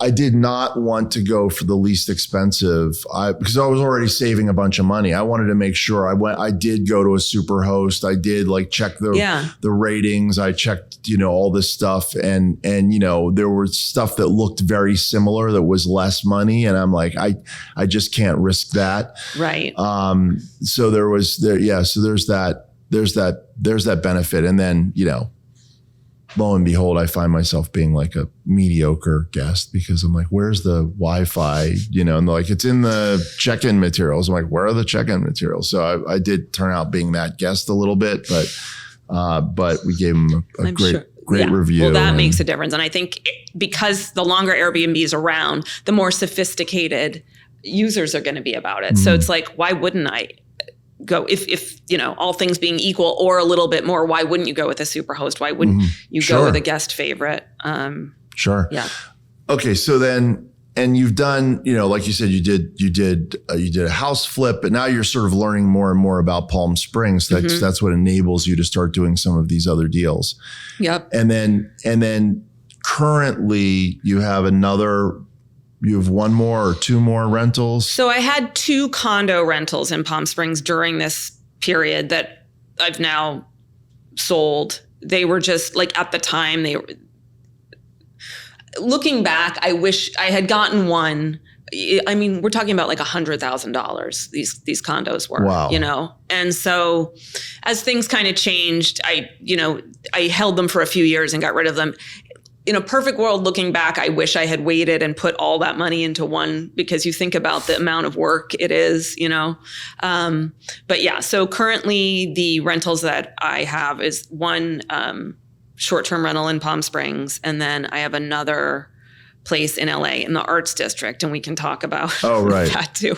I did not want to go for the least expensive because I was already saving a bunch of money. I wanted to make sure I did go to a super host. I did like check the ratings. I checked, all this stuff and there was stuff that looked very similar that was less money. And I'm like, I just can't risk that. Right. So so there's that benefit. And then, lo and behold, I find myself being like a mediocre guest because I'm like, where's the Wi-Fi? And they're like, it's in the check-in materials. I'm like, where are the check-in materials? So I did turn out being that guest a little bit, but we gave them a great review. Well, that makes a difference. And I think because the longer Airbnb is around, the more sophisticated users are going to be about it. So it's like, why wouldn't I go if all things being equal or a little bit more, why wouldn't you go with a super host? Why wouldn't you go with a guest favorite? Sure. Yeah. Okay. So then, and you've done, like you said, you did a house flip, but now you're sort of learning more and more about Palm Springs. That's what enables you to start doing some of these other deals. Yep. And then currently you have one more or 2 more rentals? So I had 2 condo rentals in Palm Springs during this period that I've now sold. They were just like at the time looking back, I wish I had gotten one. I mean, we're talking about like $100,000. These condos were, wow. And so as things kind of changed, I held them for a few years and got rid of them. In a perfect world, looking back, I wish I had waited and put all that money into one because you think about the amount of work it is, But yeah, so currently the rentals that I have is one short-term rental in Palm Springs, and then I have another place in LA in the Arts District, and we can talk about that too.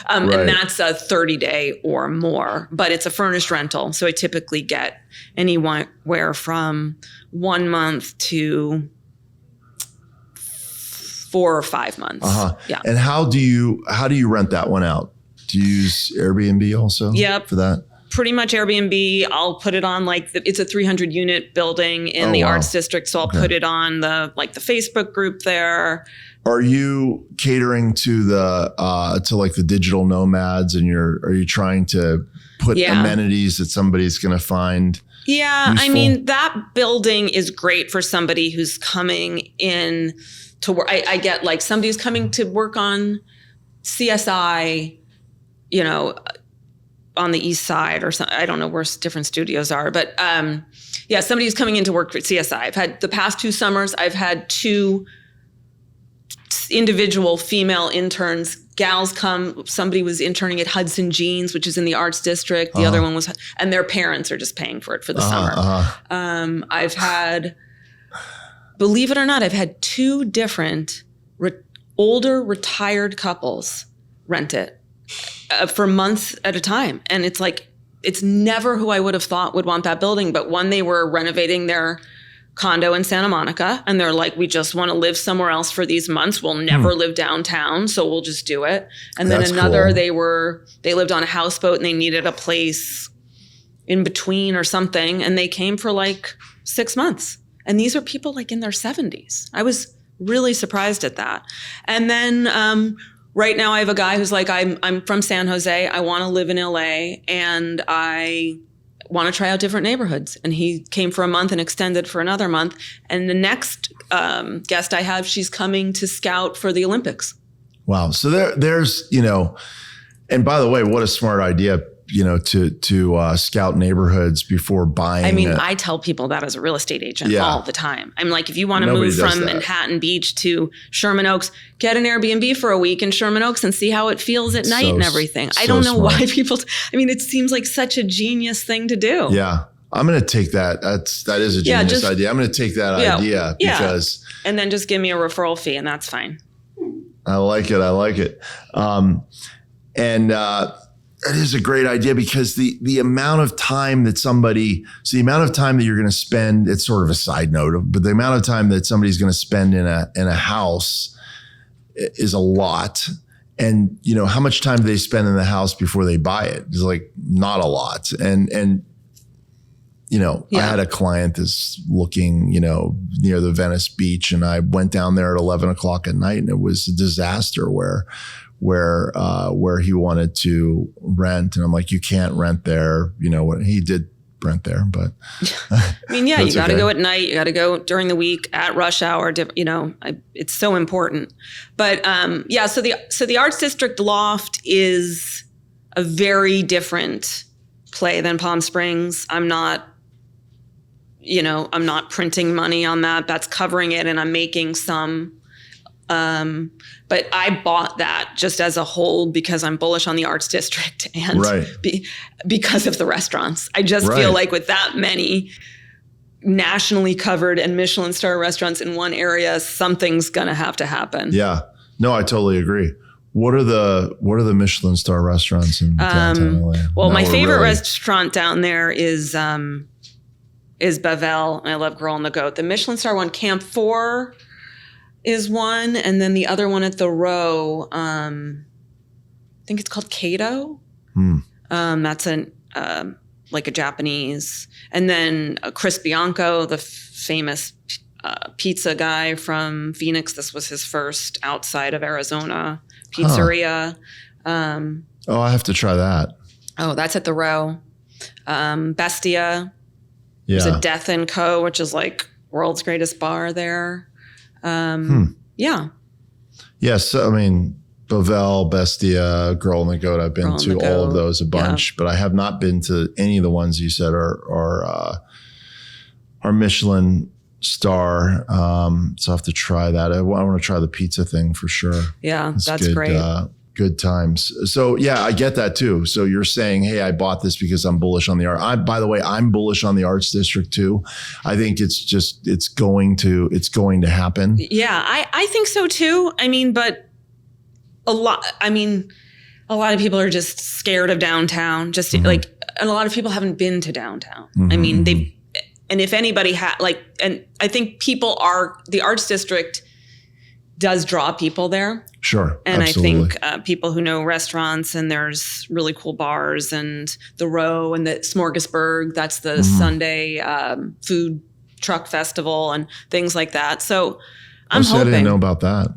And that's a 30-day or more, but it's a furnished rental. So I typically get anywhere from 1 month to 4 or 5 months. Yeah. And how do you rent that one out? Do you use Airbnb also? Yep. For that? Pretty much Airbnb. I'll put it on it's a 300 unit building in the Arts District. So I'll put it on the Facebook group there. Are you catering to the digital nomads and are you trying to put amenities that somebody's going to find? Yeah. useful? I mean, that building is great for somebody who's coming in to work. I get like somebody who's coming to work on CSI, on the East Side or something. I don't know where different studios are, but somebody who's coming in to work at CSI. I've had the past 2 summers, I've had 2 individual female interns, gals come. Somebody was interning at Hudson Jeans, which is in the Arts District. The other one was, and their parents are just paying for it for the summer. I've had, believe it or not, I've had 2 different older retired couples rent it. For months at a time. And it's like, it's never who I would have thought would want that building. But one, they were renovating their condo in Santa Monica. And they're like, we just want to live somewhere else for these months. We'll never live downtown. So we'll just do it. And then another, cool. They lived on a houseboat and they needed a place in between or something. And they came for like 6 months. And these are people like in their 70s. I was really surprised at that. And then right now I have a guy who's like, I'm from San Jose. I want to live in LA and I want to try out different neighborhoods. And he came for a month and extended for another month. And the next guest I have, she's coming to scout for the Olympics. Wow. So there's, and by the way, what a smart idea, to scout neighborhoods before buying. I mean, I tell people that as a real estate agent all the time. I'm like, if you want to move from Manhattan Beach to Sherman Oaks, get an Airbnb for a week in Sherman Oaks and see how it feels at night and everything. I don't know why people, it seems like such a genius thing to do. Yeah. I'm going to take that. That is a genius idea. I'm going to take that idea because. And then just give me a referral fee and that's fine. I like it. That is a great idea because the amount of time that the amount of time that you're going to spend, it's sort of a side note, but the amount of time that somebody's going to spend in a house is a lot. And, how much time do they spend in the house before they buy it? It's like not a lot. And I had a client that's looking, near the Venice Beach, and I went down there at 11 o'clock at night, and it was a disaster where he wanted to rent, and I'm like, you can't rent there. He did rent there, but you got to go at night. You got to go during the week at rush hour. It's so important. But so the Arts District Loft is a very different play than Palm Springs. I'm not printing money on that. That's covering it, and I'm making some. But I bought that just as a whole because I'm bullish on the Arts District and because of the restaurants. I just feel like with that many nationally covered and Michelin star restaurants in one area, something's going to have to happen. Yeah. No, I totally agree. What are the Michelin star restaurants in downtown LA? Well, my favorite restaurant down there is Bavel, and I love Girl and the Goat. The Michelin star one, Camp 4 is one, and then the other one at the Row, I think it's called Kato. That's like a Japanese. And then Chris Bianco, the famous pizza guy from Phoenix. This was his first outside of Arizona pizzeria. I have to try that. Oh, that's at the Row. Bestia. There's a Death & Co., which is like world's greatest bar there. Yeah. Yes. Bavel, Bestia, Girl and the Goat. I've been to all of those a bunch, but I have not been to any of the ones you said are Michelin star. So I have to try that. I want to try the pizza thing for sure. Yeah, that's good, great. Good times. So I get that too. So you're saying, hey, I bought this because I'm bullish on the art. By the way, I'm bullish on the Arts District too. I think it's going to happen. Yeah, I think so too. But a lot of people are just scared of downtown. Just and a lot of people haven't been to downtown. And if anybody and I think the Arts District does draw people there. Sure. And absolutely. I think people who know restaurants, and there's really cool bars, and the Row and the Smorgasburg, that's the Sunday food truck festival and things like that. So I'm hoping. I didn't know about that.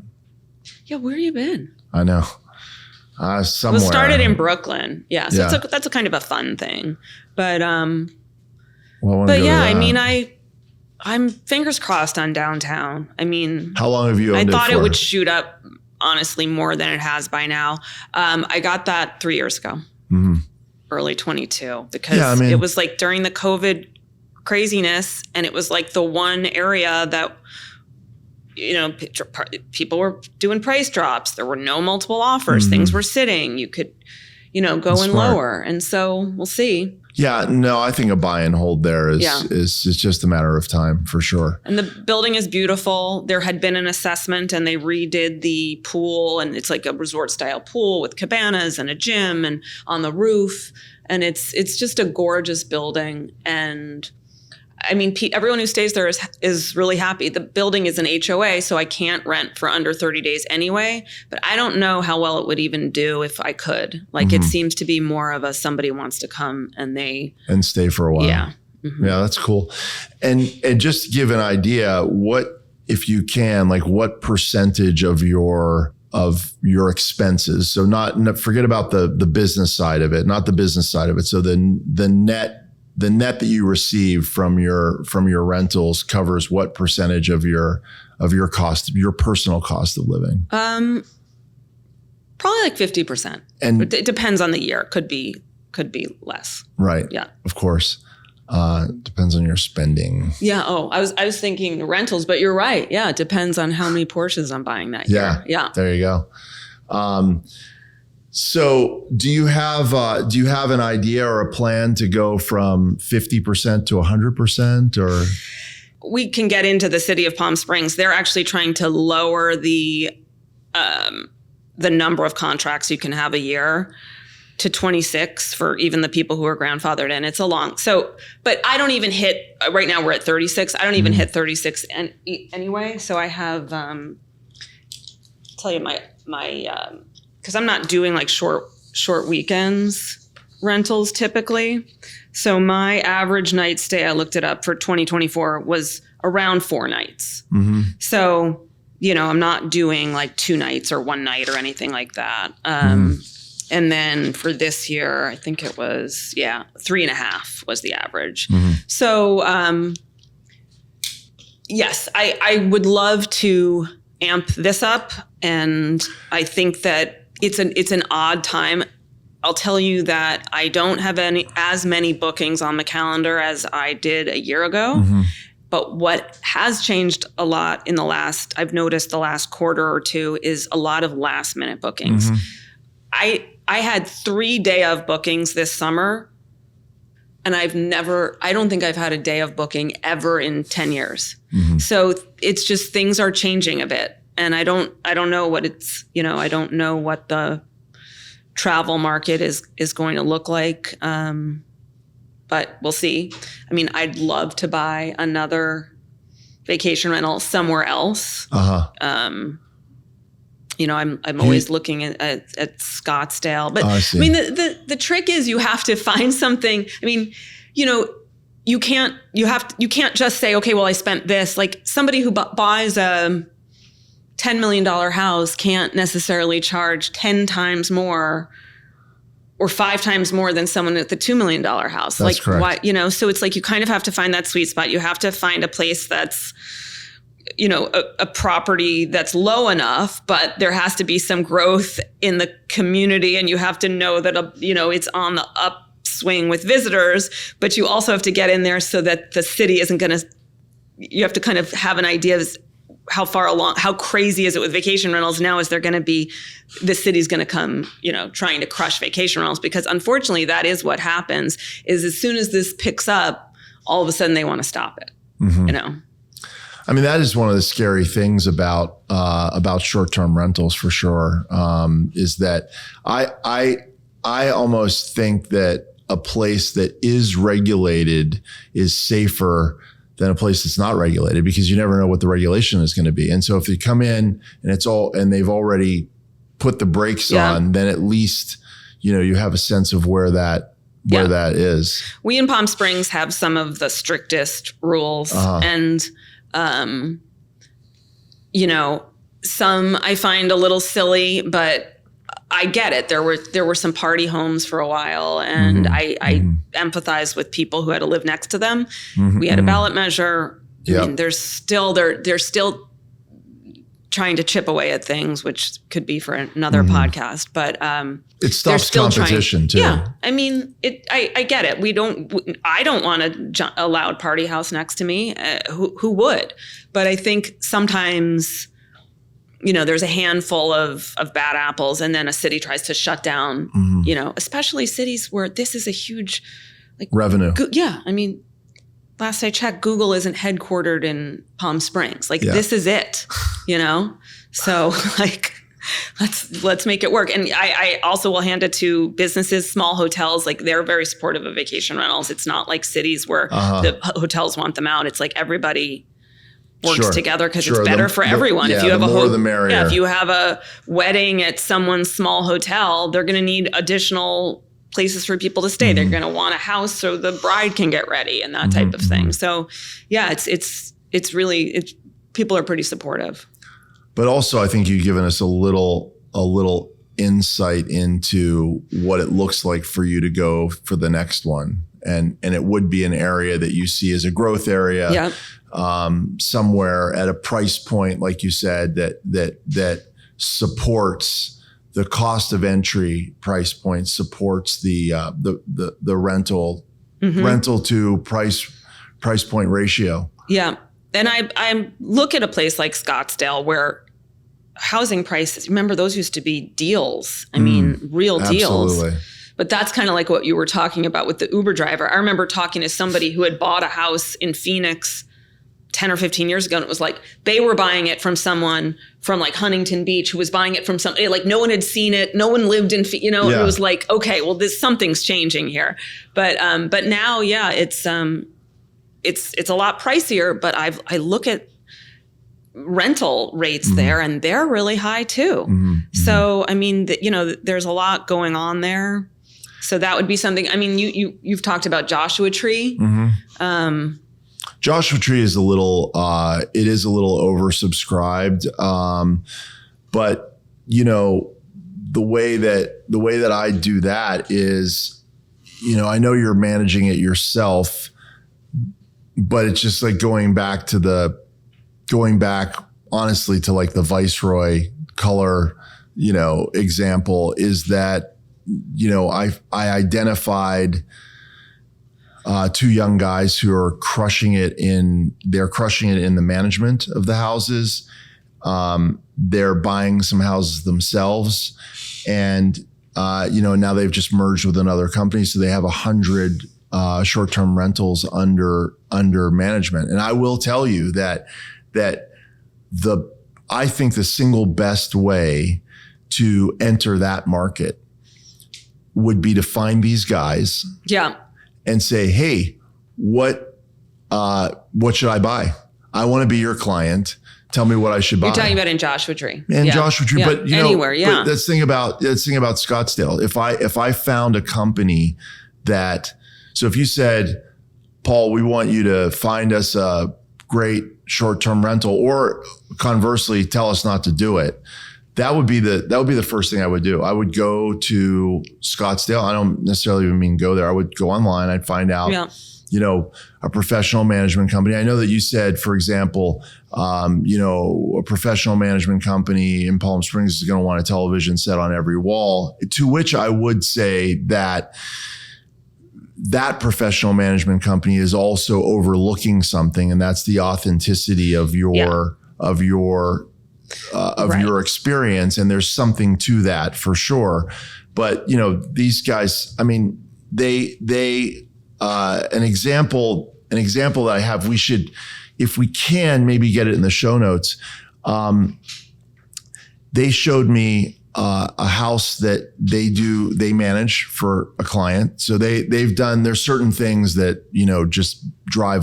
Yeah, where have you been? I know. Somewhere. It was started in Brooklyn. Yeah. So that's a kind of a fun thing. But I'm fingers crossed on downtown. How long have you owned it for? I thought it would shoot up, honestly, more than it has by now. I got that 3 years ago, early 22, because it was like during the COVID craziness, and it was like the one area that, people were doing price drops. There were no multiple offers. Things were sitting. You could, go in lower. And so we'll see. Yeah, no, I think a buy and hold there is just a matter of time for sure. And the building is beautiful. There had been an assessment and they redid the pool, and it's like a resort style pool with cabanas and a gym and on the roof. And it's just a gorgeous building. And I mean, everyone who stays there is really happy. The building is an HOA, so I can't rent for under 30 days anyway. But I don't know how well it would even do if I could. Like, it seems to be more of a somebody wants to come and stay for a while. Yeah. Yeah, that's cool. And just to give an idea, what, if you can, like what percentage of your expenses? So not forget about the business side of it, not the business side of it. So the net that you receive from your rentals covers what percentage of your cost, your personal cost of living? Probably like 50%. And it depends on the year. Could be less. Right. Yeah. Of course. Depends on your spending. Yeah. Oh, I was thinking rentals, but you're right. Yeah. It depends on how many Porsches I'm buying that year. Yeah. There you go. So do you have an idea or a plan to go from 50% to 100%, or? We can get into the city of Palm Springs. They're actually trying to lower the number of contracts you can have a year to 26 for even the people who are grandfathered in. It's a long, but I don't even hit, right now we're at 36. I don't even hit 36 anyway. So I have, tell you my, cause I'm not doing like short weekends rentals typically. So my average night stay, I looked it up for 2024, was around 4 nights. So, I'm not doing like 2 nights or 1 night or anything like that. And then for this year, I think it was, 3.5 was the average. So, yes, I would love to amp this up. And I think that it's an odd time. I'll tell you that I don't have as many bookings on the calendar as I did a year ago. But what has changed a lot I've noticed the last quarter or two, is a lot of last minute bookings. I had 3 day of bookings this summer, and I don't think I've had a day of booking ever in 10 years. So it's just, things are changing a bit. And I don't know what I don't know what the travel market is going to look like. But we'll see. I mean, I'd love to buy another vacation rental somewhere else. I'm always looking at Scottsdale, but I mean, the trick is you have to find something. I mean, you can't just say, okay, well, I spent this. Like, somebody who buys a $10 million house can't necessarily charge 10 times more or 5 times more than someone at the $2 million house. That's like, correct. Why, so it's like, you kind of have to find that sweet spot. You have to find a place that's, a property that's low enough, but there has to be some growth in the community, and you have to know that, it's on the upswing with visitors, but you also have to get in there so that the city isn't going to, you have to kind of have an idea of how far along, how crazy is it with vacation rentals now? Is there going to be, the city's going to come, trying to crush vacation rentals? Because unfortunately, that is what happens, is as soon as this picks up, all of a sudden they want to stop it, I mean, that is one of the scary things about short-term rentals, for sure. Is that I almost think that a place that is regulated is safer than a place that's not regulated, because you never know what the regulation is going to be. And so if you come in and they've already put the brakes on, then at least you have a sense of where that is. We in Palm Springs have some of the strictest rules, and some I find a little silly, but I get it. There were some party homes for a while, and I empathize with people who had to live next to them. We had a ballot measure. I mean, they're still trying to chip away at things, which could be for another podcast. But it stops competition too. Yeah, I mean, I get it. I don't want a loud party house next to me. Who would? But I think sometimes, there's a handful of bad apples, and then a city tries to shut down. Especially cities where this is a huge revenue. I mean, last I checked, Google isn't headquartered in Palm Springs. This is it. So let's make it work. And I also will hand it to businesses, small hotels, like they're very supportive of vacation rentals. It's not like cities where the hotels want them out. It's like everybody works together because it's better for everyone. If you have if you have a wedding at someone's small hotel, they're going to need additional places for people to stay. They're going to want a house so the bride can get ready and that type of thing. So yeah, it's really people are pretty supportive. But also I think you've given us a little insight into what it looks like for you to go for the next one. And it would be an area that you see as a growth area. Yeah. Somewhere at a price point, like you said, that supports the cost of entry price point, supports the rental to price point ratio. Yeah, and I look at a place like Scottsdale where housing prices. Remember, those used to be deals. I mean, real deals. Absolutely. But that's kind of like what you were talking about with the Uber driver. I remember talking to somebody who had bought a house in Phoenix 10 or 15 years ago. And it was like, they were buying it from someone from like Huntington Beach who was buying it from somebody, like no one had seen it. No one lived in, it was like, okay, well, something's changing here. But now, yeah, it's a lot pricier, but I look at rental rates there and they're really high too. So, I mean, there's a lot going on there. So that would be something. I mean, you've talked about Joshua Tree. Joshua Tree is a little oversubscribed. But the way that I do that is, I know you're managing it yourself, but it's just like going back honestly to like the Viceroy color, example is that, I identified two young guys who are crushing it in the management of the houses. They're buying some houses themselves and, now they've just merged with another company. So they have 100 short-term rentals under management. And I will tell you that I think the single best way to enter that market would be to find these guys. Yeah. And say, hey, what should I buy? I want to be your client. Tell me what I should buy. You're talking about in Joshua Tree. Joshua Tree, but anywhere, But that's the thing about Scottsdale. If I found a company so if you said, Paul, we want you to find us a great short-term rental, or conversely, tell us not to do it. That would be the first thing I would do. I would go to Scottsdale. I don't necessarily even mean go there. I would go online. I'd find out, a professional management company. I know that you said, for example, a professional management company in Palm Springs is going to want a television set on every wall, to which I would say that professional management company is also overlooking something, and that's the authenticity of your experience. And there's something to that for sure. But, these guys, I mean, an example that I have, we should, if we can, maybe get it in the show notes. They showed me a house that they manage for a client. So there's certain things that, just drive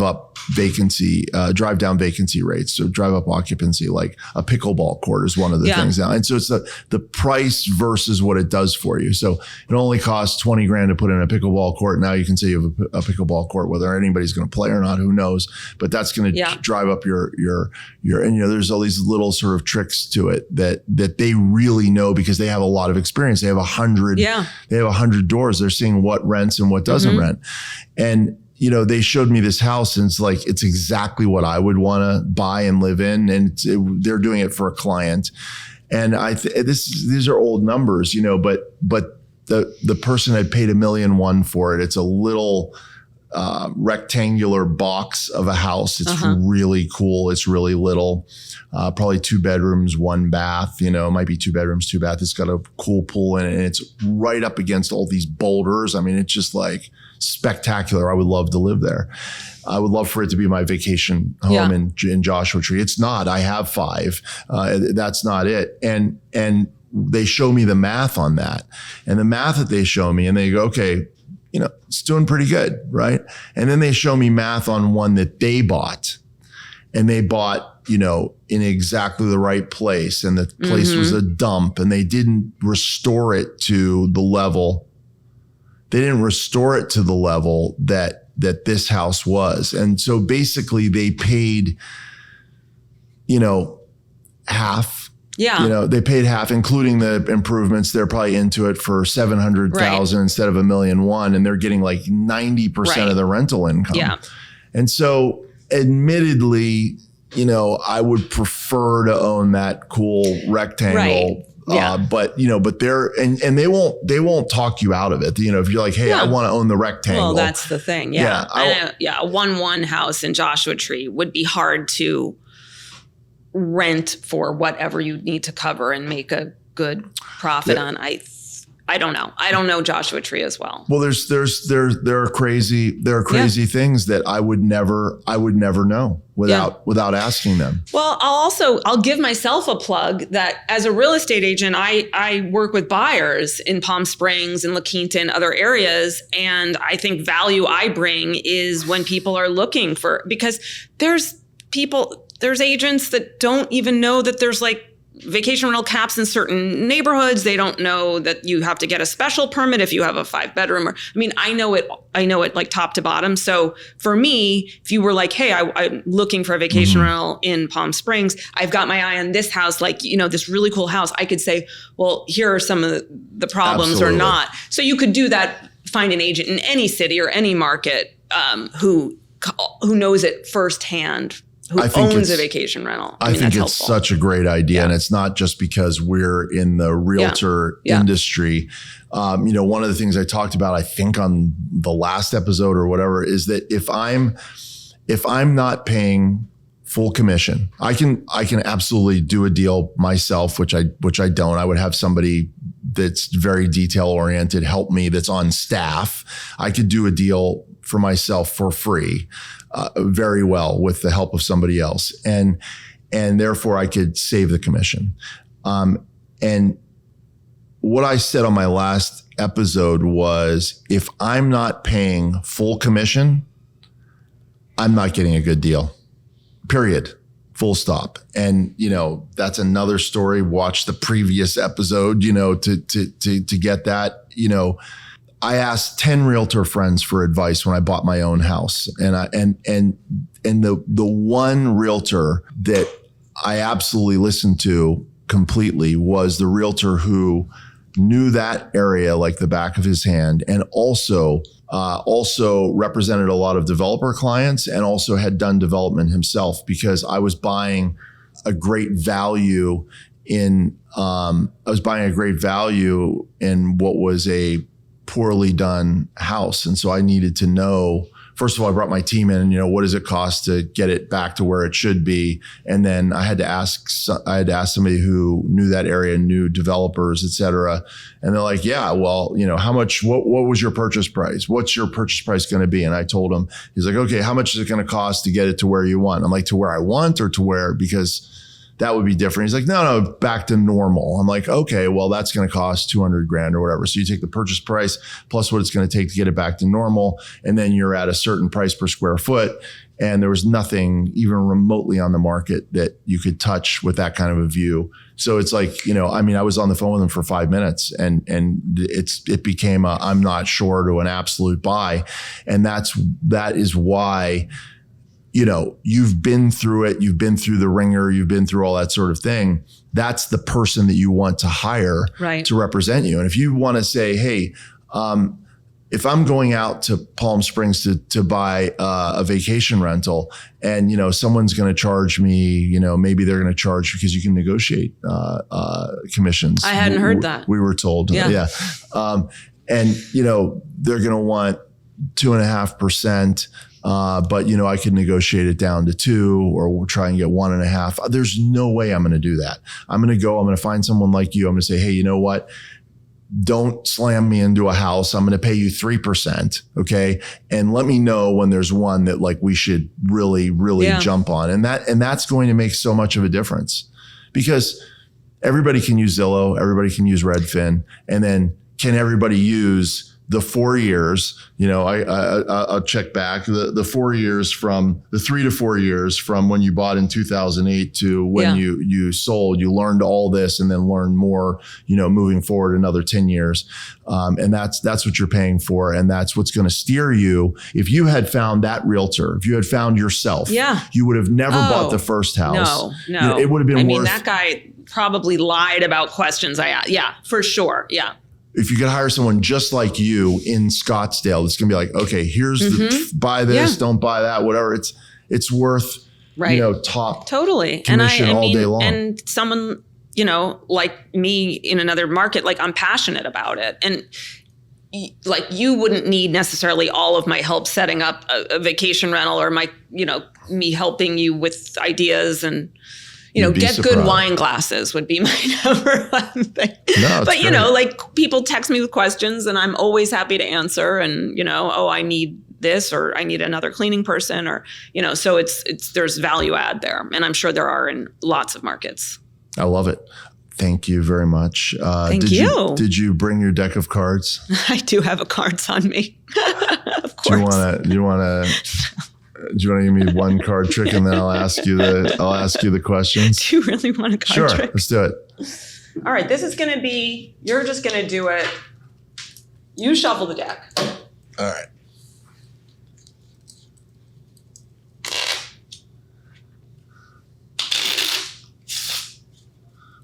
down vacancy rates, so drive up occupancy, like a pickleball court is one of the things now. And so it's the price versus what it does for you. So it only costs $20,000 to put in a pickleball court. Now you can say you have a pickleball court, whether anybody's going to play or not, who knows, but that's going to drive up your, and there's all these little sort of tricks to it that they really know because they have a lot of experience. They have 100 doors. They're seeing what rents and what doesn't rent. And, they showed me this house and it's exactly what I would want to buy and live in. And they're doing it for a client. And these are old numbers, but the person had paid $1.1 million for it. It's a little, rectangular box of a house. It's really cool. It's really little. Probably 2 bedrooms, 1 bath, it might be 2 bedrooms, 2 baths. It's got a cool pool in it, and it's right up against all these boulders. I mean, it's just like spectacular. I would love to live there. I would love for it to be my vacation home in Joshua Tree. It's not. I have 5. That's not it. And they show me the math on that, and the math that they show me, and they go, okay, it's doing pretty good, right? And then they show me math on one that they bought, and they bought, in exactly the right place, and the place was a dump, and they didn't restore it to the level. They didn't restore it to the level that this house was. And so basically they paid, half. Yeah. They paid half, including the improvements. They're probably into it for $700,000 instead of $1.1 million, and they're getting like 90% of the rental income. Yeah. And so admittedly, I would prefer to own that cool rectangle. Right. Yeah. But they're, and they won't talk you out of it. If you're like, hey, I want to own the rectangle. Well, that's the thing. Yeah. A 1-1 house in Joshua Tree would be hard to rent for whatever you need to cover and make a good profit on. I don't know. I don't know Joshua Tree as well. Well, there are crazy things that I would never know without asking them. Well, I'll give myself a plug that as a real estate agent, I work with buyers in Palm Springs and La Quinta and other areas. And I think value I bring is when people are looking for, because there's agents that don't even know that there's like vacation rental caps in certain neighborhoods. They don't know that you have to get a special permit if you have a 5-bedroom. I know it like top to bottom. So for me, if you were like, hey, I'm looking for a vacation rental in Palm Springs, I've got my eye on this house, like, this really cool house. I could say, well, here are some of the problems or not. So you could do that, find an agent in any city or any market who knows it firsthand, who owns a vacation rental. I think it's such a great idea. And it's not just because we're in the realtor industry. One of the things I talked about, I think on the last episode or whatever, is that if I'm not paying full commission, I can absolutely do a deal myself, which I don't. I would have somebody that's very detail oriented help me, that's on staff. I could do a deal for myself for free. Very well with the help of somebody else. And therefore I could save the commission. And what I said on my last episode was, if I'm not paying full commission, I'm not getting a good deal, period, full stop. And, that's another story. Watch the previous episode, to get that, I asked 10 realtor friends for advice when I bought my own house. And the one realtor that I absolutely listened to completely was the realtor who knew that area like the back of his hand, and also represented a lot of developer clients, and also had done development himself, because I was buying a great value in what was a poorly done house. And so I needed to know, first of all, I brought my team in, and, what does it cost to get it back to where it should be? And then I had to ask somebody who knew that area, knew developers, et cetera. And they're like, yeah, well, how much, what was your purchase price? What's your purchase price going to be? And I told him, he's like, okay, how much is it going to cost to get it to where you want? I'm like, to where I want, or to where, because that would be different. He's like, no, back to normal. I'm like, okay, well, that's going to cost $200,000 or whatever. So you take the purchase price plus what it's going to take to get it back to normal, and then you're at a certain price per square foot. And there was nothing even remotely on the market that you could touch with that kind of a view. So it's like, I was on the phone with him for 5 minutes, and it became a I'm not sure to an absolute buy. And that is why, you've been through it, you've been through the ringer, you've been through all that sort of thing. That's the person that you want to hire to represent you. And if you want to say, hey, if I'm going out to Palm Springs to buy a vacation rental, and, someone's going to charge me, maybe they're going to charge because you can negotiate commissions. I hadn't heard that. We were told. Yeah. And, they're going to want 2.5%. But I could negotiate it down to 2, or we'll try and get 1.5. There's no way I'm going to do that. I'm going to find someone like you. I'm going to say, hey, you know what? Don't slam me into a house. I'm going to pay you 3%. Okay. And let me know when there's one that like we should really, really jump on. And that's going to make so much of a difference, because everybody can use Zillow. Everybody can use Redfin. And then can everybody use the 4 years? I'll check back the 4 years, from the 3 to 4 years from when you bought in 2008 to when you sold. You learned all this and then learned more, moving forward another 10 years. And that's what you're paying for. And that's what's going to steer you. If you had found that realtor, if you had found yourself, you would have never bought the first house. No. It would have been worth. That guy probably lied about questions I asked. Yeah, for sure. Yeah. If you could hire someone just like you in Scottsdale, it's going to be like, okay, here's buy this, don't buy that, whatever. It's worth, top totally commission all day long. And someone, like me in another market, like I'm passionate about it. And like you wouldn't need necessarily all of my help setting up a vacation rental, or my, me helping you with ideas and, get surprised. Good wine glasses would be my number one thing. No, but, great. like people text me with questions and I'm always happy to answer. And, I need this, or I need another cleaning person, or, so there's value add there. And I'm sure there are in lots of markets. I love it. Thank you very much. Thank you. Did you bring your deck of cards? I do have a cards on me. Of course. Do you want to give me one card trick, and then I'll ask you the questions? Do you really want a card trick? Sure, let's do it. All right, this is going to be, you're just going to do it. You shuffle the deck. All right.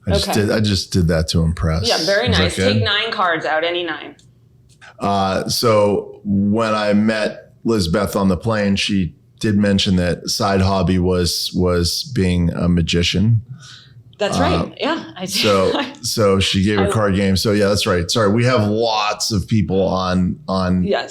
I just did that to impress. Yeah, very nice. Take 9 cards out, any 9. So when I met Lizbeth on the plane, she did mention that side hobby was being a magician. That's right. Yeah. I So she gave a card game. So yeah, that's right. Sorry. We have lots of people on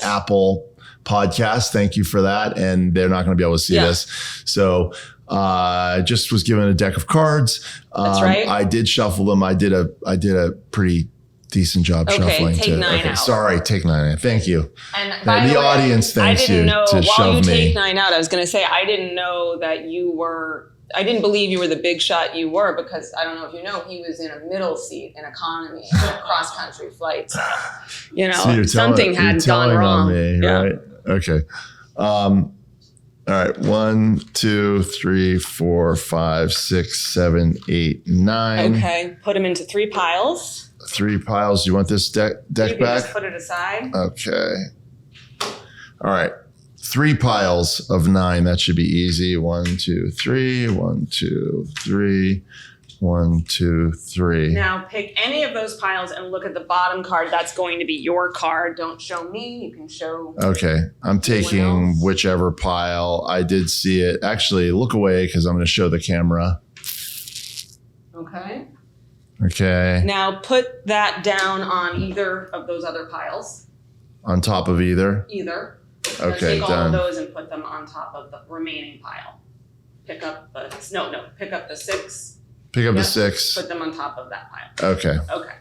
Apple Podcasts. Thank you for that. And they're not going to be able to see this. So I just was given a deck of cards. That's right. I did shuffle them. I did a pretty decent job shuffling. Take 9 out. Sorry, take 9 out. Thank you. And by the way, audience thanks you to shove me. While you take 9 out, I was going to say, I didn't know that I didn't believe you were the big shot you were, because I don't know if you know, he was in a middle seat in economy on a cross-country flight. So, something had gone wrong. On me, right? Okay. All right. 1, 2, 3, 4, 5, 6, 7, 8, 9. Okay. Put them into 3 piles. 3 piles. You want this deck back? Just put it aside. Okay. All right. 3 piles of 9. That should be easy. 1, 2, 3. 1, 2, 3. 1, 2, 3. Now pick any of those piles and look at the bottom card. That's going to be your card. Don't show me. You can show. Okay. I'm taking whichever pile. I did see it. Actually, look away, because I'm going to show the camera. Okay. Okay. Now put that down on either of those other piles. On top of either? Either. Okay, take done. all of those and put them on top of the remaining pile. Pick up the 6. Pick up the 6. Put them on top of that pile. Okay. Okay.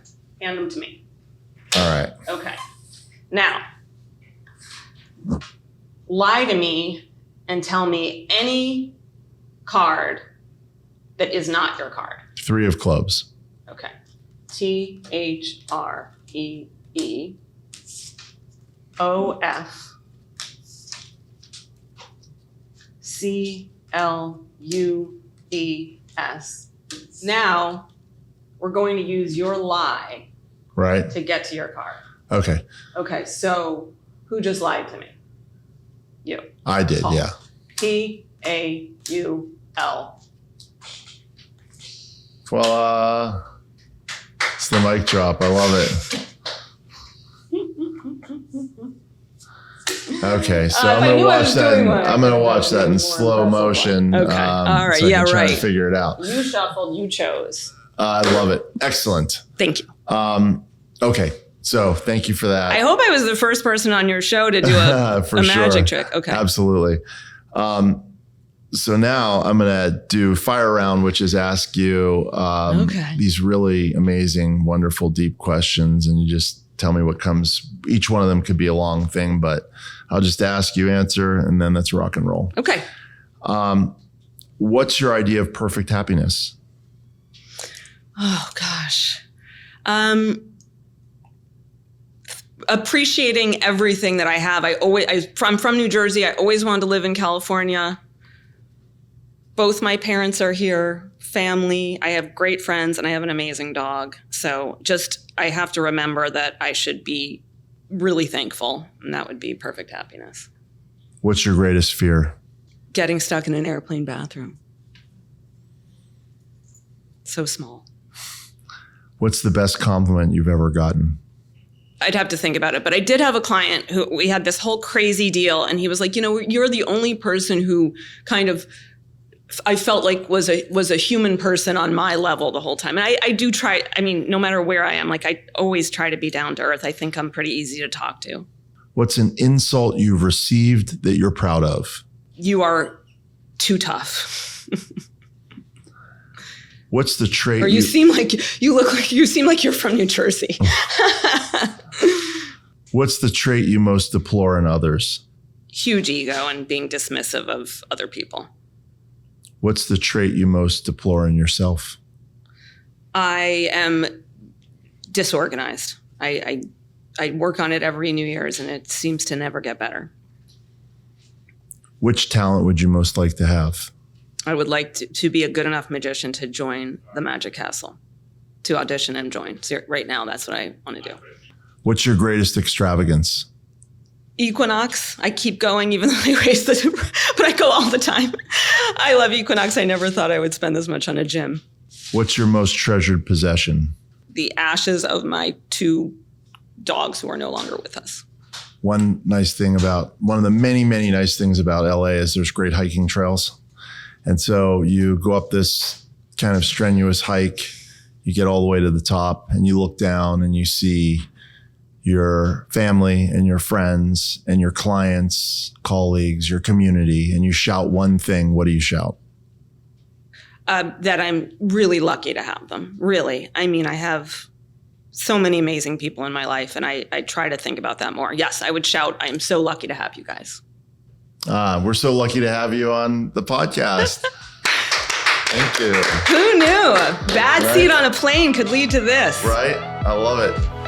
Hand them to me. All right. Okay. Now, lie to me and tell me any card that is not your card. 3 of clubs. Okay. THREEOF CLUES. Now we're going to use your lie to get to your card. Okay. Okay, so who just lied to me? You. I did, Paul. yeah. PAUL. Well, it's the mic drop. I love it. Okay, so I'm going to watch that. I'm going to watch that in slow motion. Okay. All right. So I can try to right. figure it out. You shuffled. You chose. I love it. Excellent. Thank you. Okay. So thank you for that. I hope I was the first person on your show to do a magic trick. Okay. Absolutely. So now I'm going to do fire round, which is ask you these really amazing, wonderful, deep questions. And you just tell me what comes. Each one of them could be a long thing, but I'll just ask you, answer, and then let's rock and roll. Okay. What's your idea of perfect happiness? Oh, gosh. Appreciating everything that I have. I'm from New Jersey. I always wanted to live in California. Both my parents are here, family. I have great friends and I have an amazing dog. So I have to remember that I should be really thankful, and that would be perfect happiness. What's your greatest fear? Getting stuck in an airplane bathroom. So small. What's the best compliment you've ever gotten? I'd have to think about it. But I did have a client who we had this whole crazy deal, and he was like, you're the only person who kind of I felt like was a human person on my level the whole time. And I do try, no matter where I am, like I always try to be down to earth. I think I'm pretty easy to talk to. What's an insult you've received that you're proud of? You are too tough. What's the trait? Or you seem like you're from New Jersey. What's the trait you most deplore in others? Huge ego and being dismissive of other people. What's the trait you most deplore in yourself? I am disorganized. I work on it every New Year's and it seems to never get better. Which talent would you most like to have? I would like to be a good enough magician to join the Magic Castle, to audition and join. So right now, that's what I want to do. What's your greatest extravagance? Equinox. I keep going even though I raise but I go all the time. I love Equinox. I never thought I would spend this much on a gym. What's your most treasured possession? The ashes of my 2 dogs who are no longer with us. One of the many, many nice things about LA is there's great hiking trails. And so you go up this kind of strenuous hike, you get all the way to the top and you look down and you see your family and your friends and your clients, colleagues, your community, and you shout one thing. What do you shout? That I'm really lucky to have them. Really. I have so many amazing people in my life, and I try to think about that more. Yes, I would shout, I am so lucky to have you guys. We're so lucky to have you on the podcast. Thank you. Who knew? A bad seat on a plane could lead to this. Right? I love it.